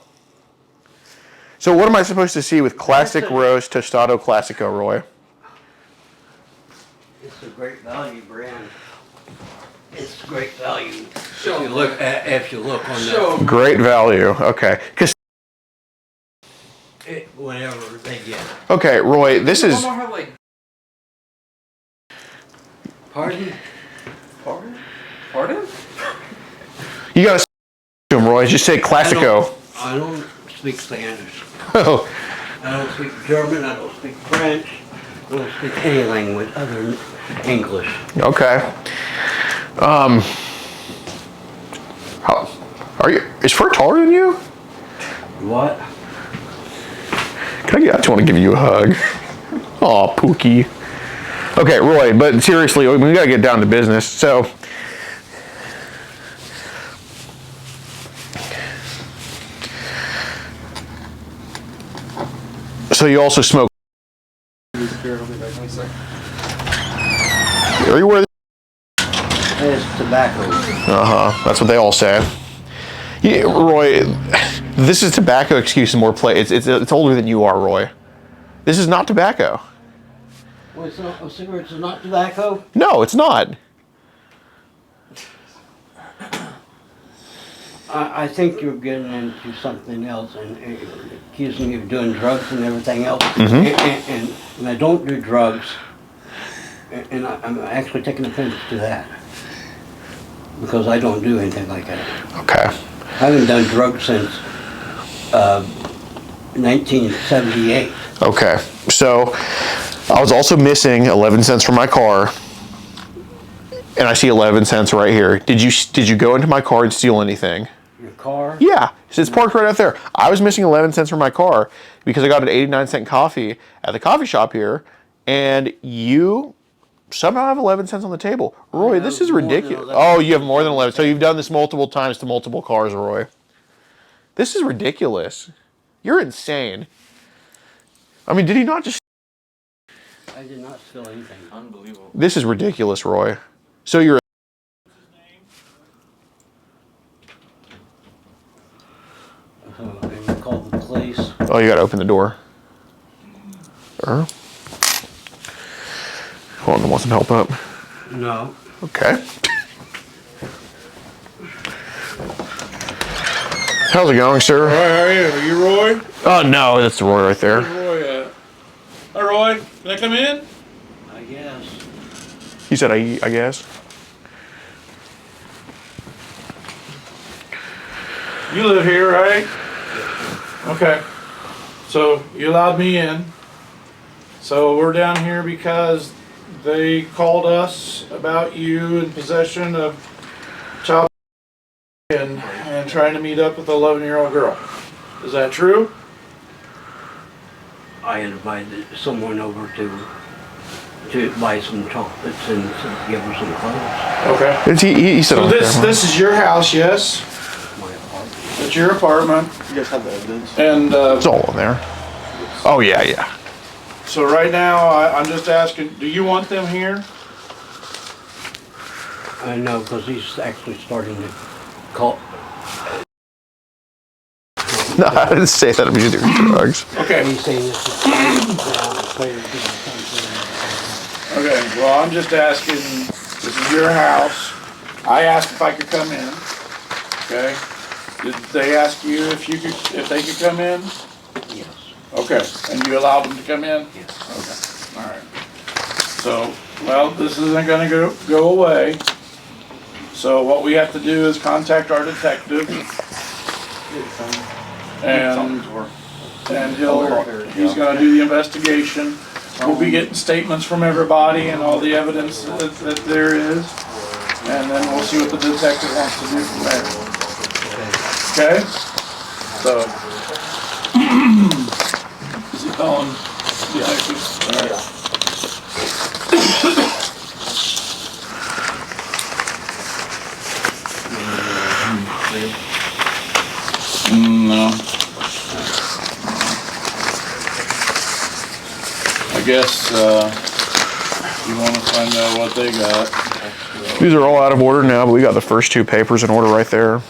So what am I supposed to see with Classic Roast Tostado Classico, Roy? It's a great value brand. It's great value. Show If you look on Show Great value. Okay. whatever they get. Okay, Roy, this is... Like, Pardon? pardon? You gotta to him, Roy. Just say Classico. I don't speak Spanish. Oh, I don't speak German. I don't speak French. I don't speak any language other than English. okay. How are you? Is Phorn taller than you? What? I just want to give you a hug. Aw, Pookie. Okay, Roy, but seriously, we gotta get down to business. So you also smoke. Are you aware? It's tobacco. That's what they all say. Yeah, Roy, this is tobacco excuse and more play. It's older than you are, Roy. This is not tobacco. Well, so cigarettes are not tobacco? No, it's not. I think you're getting into something else and accusing me of doing drugs and everything else. And I don't do drugs. And I'm actually taking offense to that. Because I don't do anything like that. Okay. I haven't done drugs since 1978. Okay. So I was also missing 11 cents from my car. And I see 11 cents right here. Did you go into my car and steal anything? Your car? Yeah, it's parked right out there. I was missing 11 cents from my car because I got an 89-cent coffee at the coffee shop here, and you somehow have 11 cents on the table. Roy, this is ridiculous. Oh, you have more than 11. So you've done this multiple times to multiple cars, Roy. This is ridiculous. You're insane. I mean, did he not just... I did not steal anything. Unbelievable. This is ridiculous, Roy. So you're... And you called the police. Oh, you gotta open the door. Hold on, want some help up? No. Okay. How's it going, sir? Hi, how are you? Are you Roy? Oh, no, that's Roy right there. Where's Roy at? Hi, Roy. Can I come in? I guess. He said, I guess. You live here, right? Okay. So you allowed me in. So we're down here because they called us about you in possession of child and trying to meet up with an 11-year-old girl. Is that true? I invited someone over to buy some chocolates and to give her some clothes. Okay. He said, So this is your house, yes? My apartment. It's your apartment. You guys have the evidence? And it's all in there. Oh, yeah. so right now, I'm just asking, do you want them here? I know, because he's actually starting to call. No, I didn't say that. I'm using drugs. Okay. He's saying this is Okay, well, I'm just asking, this is your house. I asked if I could come in, okay? Did they ask you if they could come in? Yes. Okay, and you allowed them to come in? Yes. Okay, all right. So, well, this isn't gonna go away. So what we have to do is contact our detective. And he's gonna do the investigation. We'll be getting statements from everybody and all the evidence that there is. And then we'll see what the detective wants to do from there. Okay? So. Is he calling detective? All right. No. I guess you want to find out what they got. These are all out of order now, but we got the first two papers in order right there.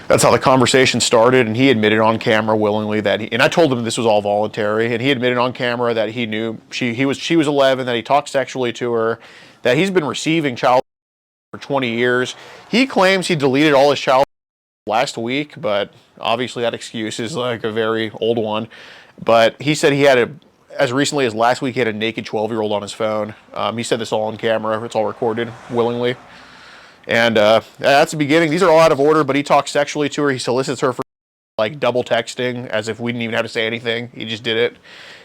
That's how the conversation started, and he admitted on camera willingly that and I told him this was all voluntary, and he admitted on camera that he knew she was 11, that he talked sexually to her, that he's been receiving child for 20 years. He claims he deleted all his child last week, but obviously that excuse is like a very old one. But he said he had as recently as last week, he had a naked 12-year-old on his phone. He said this all on camera. It's all recorded willingly. And that's the beginning. These are all out of order, but he talks sexually to her. He solicits her for like double texting as if we didn't even have to say anything. He just did it.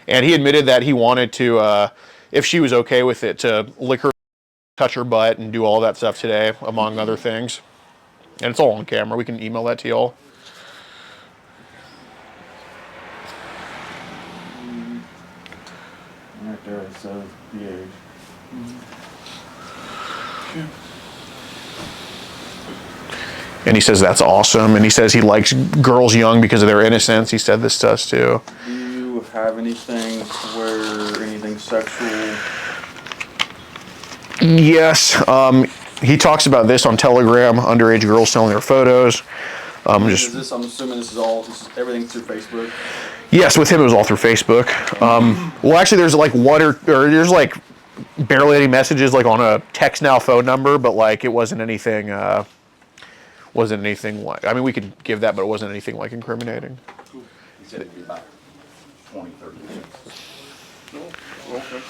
And he admitted that he wanted to, if she was okay with it, to lick her, touch her butt, and do all that stuff today, among other things. And it's all on camera. We can email that to y'all. Right there it says the age. And he says that's awesome. And he says he likes girls young because of their innocence. He said this to us too. Do you have anything where anything sexual? Yes. He talks about this on Telegram, underage girls selling their photos. I'm assuming this is everything through Facebook? Yes, with him it was all through Facebook. Well, actually, there's like or there's like barely any messages like on a text now phone number, but like it wasn't anything. Wasn't anything like. I mean, we could give that, but it wasn't anything like incriminating. He said it'd be about 20, 30 minutes. Okay.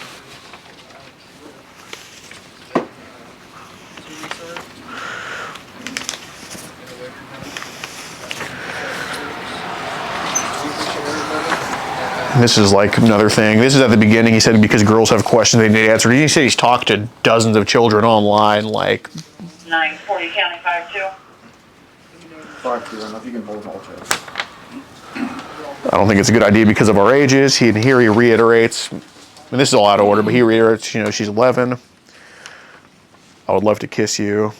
This is like another thing. This is at the beginning. He said because girls have questions they need answered. He said he's talked to dozens of children online. Like 940 County 52. 5 I don't know if you can hold all checks. I don't think it's a good idea because of our ages. Here he reiterates, and this is all out of order, but he reiterates, she's 11. I would love to kiss you.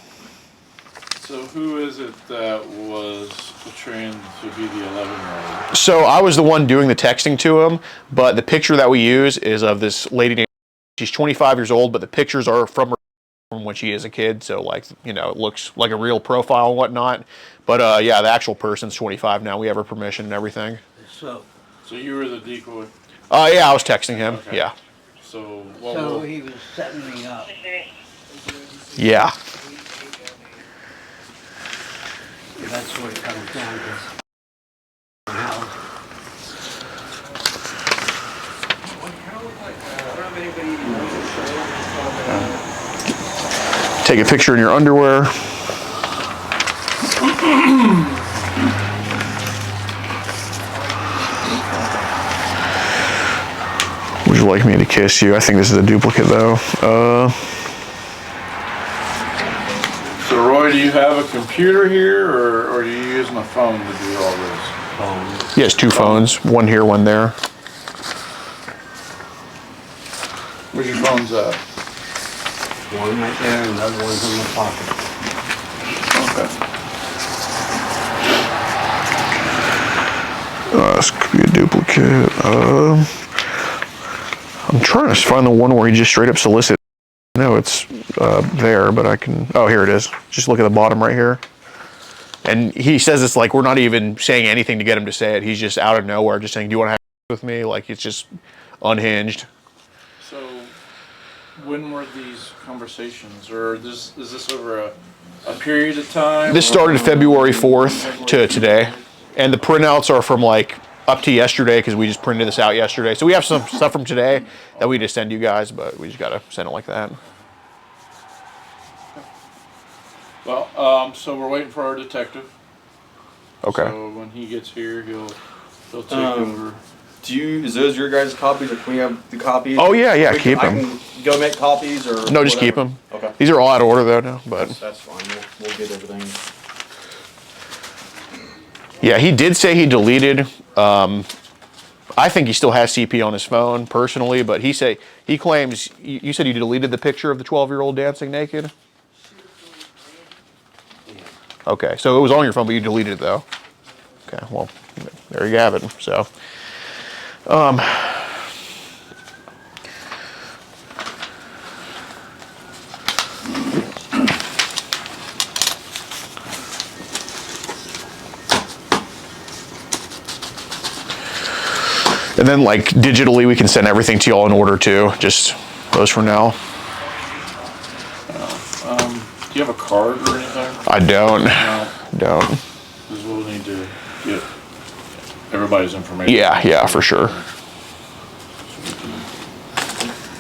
So who is it that was portraying to be the 11-year-old? So I was the one doing the texting to him, but the picture that we use is of this lady named, she's 25 years old, but the pictures are from when she is a kid, so like, it looks like a real profile and whatnot. But yeah, the actual person's 25 now. We have her permission and everything. So you were the decoy? Yeah, I was texting him. Okay. Yeah. So he was setting me up. Yeah. That's what it comes down to. How? Take a picture in your underwear. Would you like me to kiss you? I think this is a duplicate though. So Roy, do you have a computer here, or are you using a phone to do all this? He has two phones, one here, one there. Where's your phones at? One right there and the other one's in the pocket. Okay. This could be a duplicate. I'm trying to find the one where he just straight up solicits. No, it's there, but I can. Oh, here it is. Just look at the bottom right here. And he says it's like we're not even saying anything to get him to say it. He's just out of nowhere, just saying, "Do you want to have sex with me?" Like it's just unhinged. So, when were these conversations, or is this over a period of time? This started February 4th to today, and the printouts are from like up to yesterday because we just printed this out yesterday. So we have some stuff from today that we just send you guys, but we just gotta send it like that. Well, so we're waiting for our detective. Okay. So when he gets here, he'll take over. Is those your guys' copies, or can we have the copies? Oh yeah, keep I them. can go make copies, or No, just whatever? keep them. Okay. These are all out of order though now, but That's fine. We'll get everything. yeah, he did say he deleted. I think he still has CP on his phone personally, but he claims you said you deleted the picture of the 12-year-old dancing naked. Okay, so it was on your phone, but you deleted it though. Okay, well, there you have it. So, And then like digitally, we can send everything to y'all in order too. Just those for now. Do you have a card or anything? I don't. No. Don't. Because we'll need to get everybody's information. Yeah, for sure.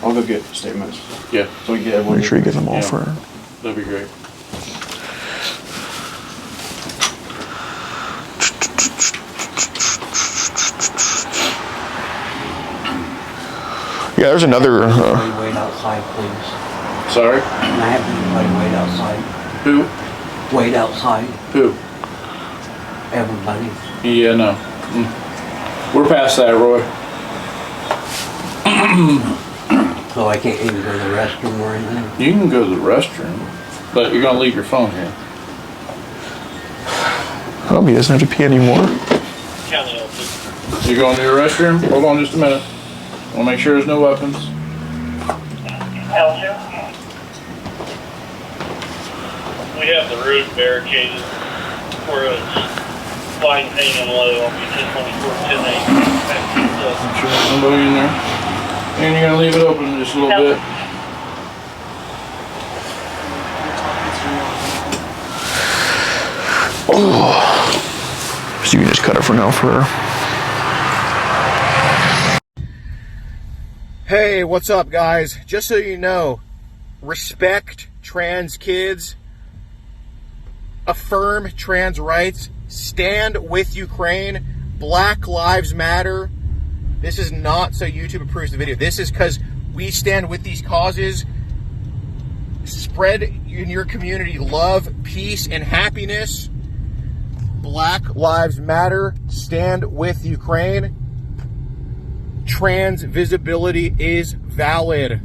I'll go get statements. Yeah, So we get everyone. Make sure you get them all Yeah. for. that'd be great. Yeah, there's another. Everybody wait outside, please. Sorry? Can I have everybody wait outside? Who? Wait outside, Who? everybody. Yeah, no. We're past that, Roy. So I can't even go to the restroom or anything? You can go to the restroom, but you're gonna leave your phone here. Oh, he doesn't have to pee anymore. You going to your restroom? Hold on just a minute. We'll make sure there's no weapons. L2? We have the roof barricaded where it's fine pain and low on 1024, 10-8. Make sure there's nobody in there. And you're gonna leave it open just a little bit. So you can just cut it for now for her. Hey, what's up, guys? Just so you know, respect trans kids, affirm trans rights, stand with Ukraine, Black Lives Matter. This is not so YouTube approves the video. This is because we stand with these causes. Spread in your community love, peace, and happiness. Black Lives Matter. Stand with Ukraine. Trans visibility is valid.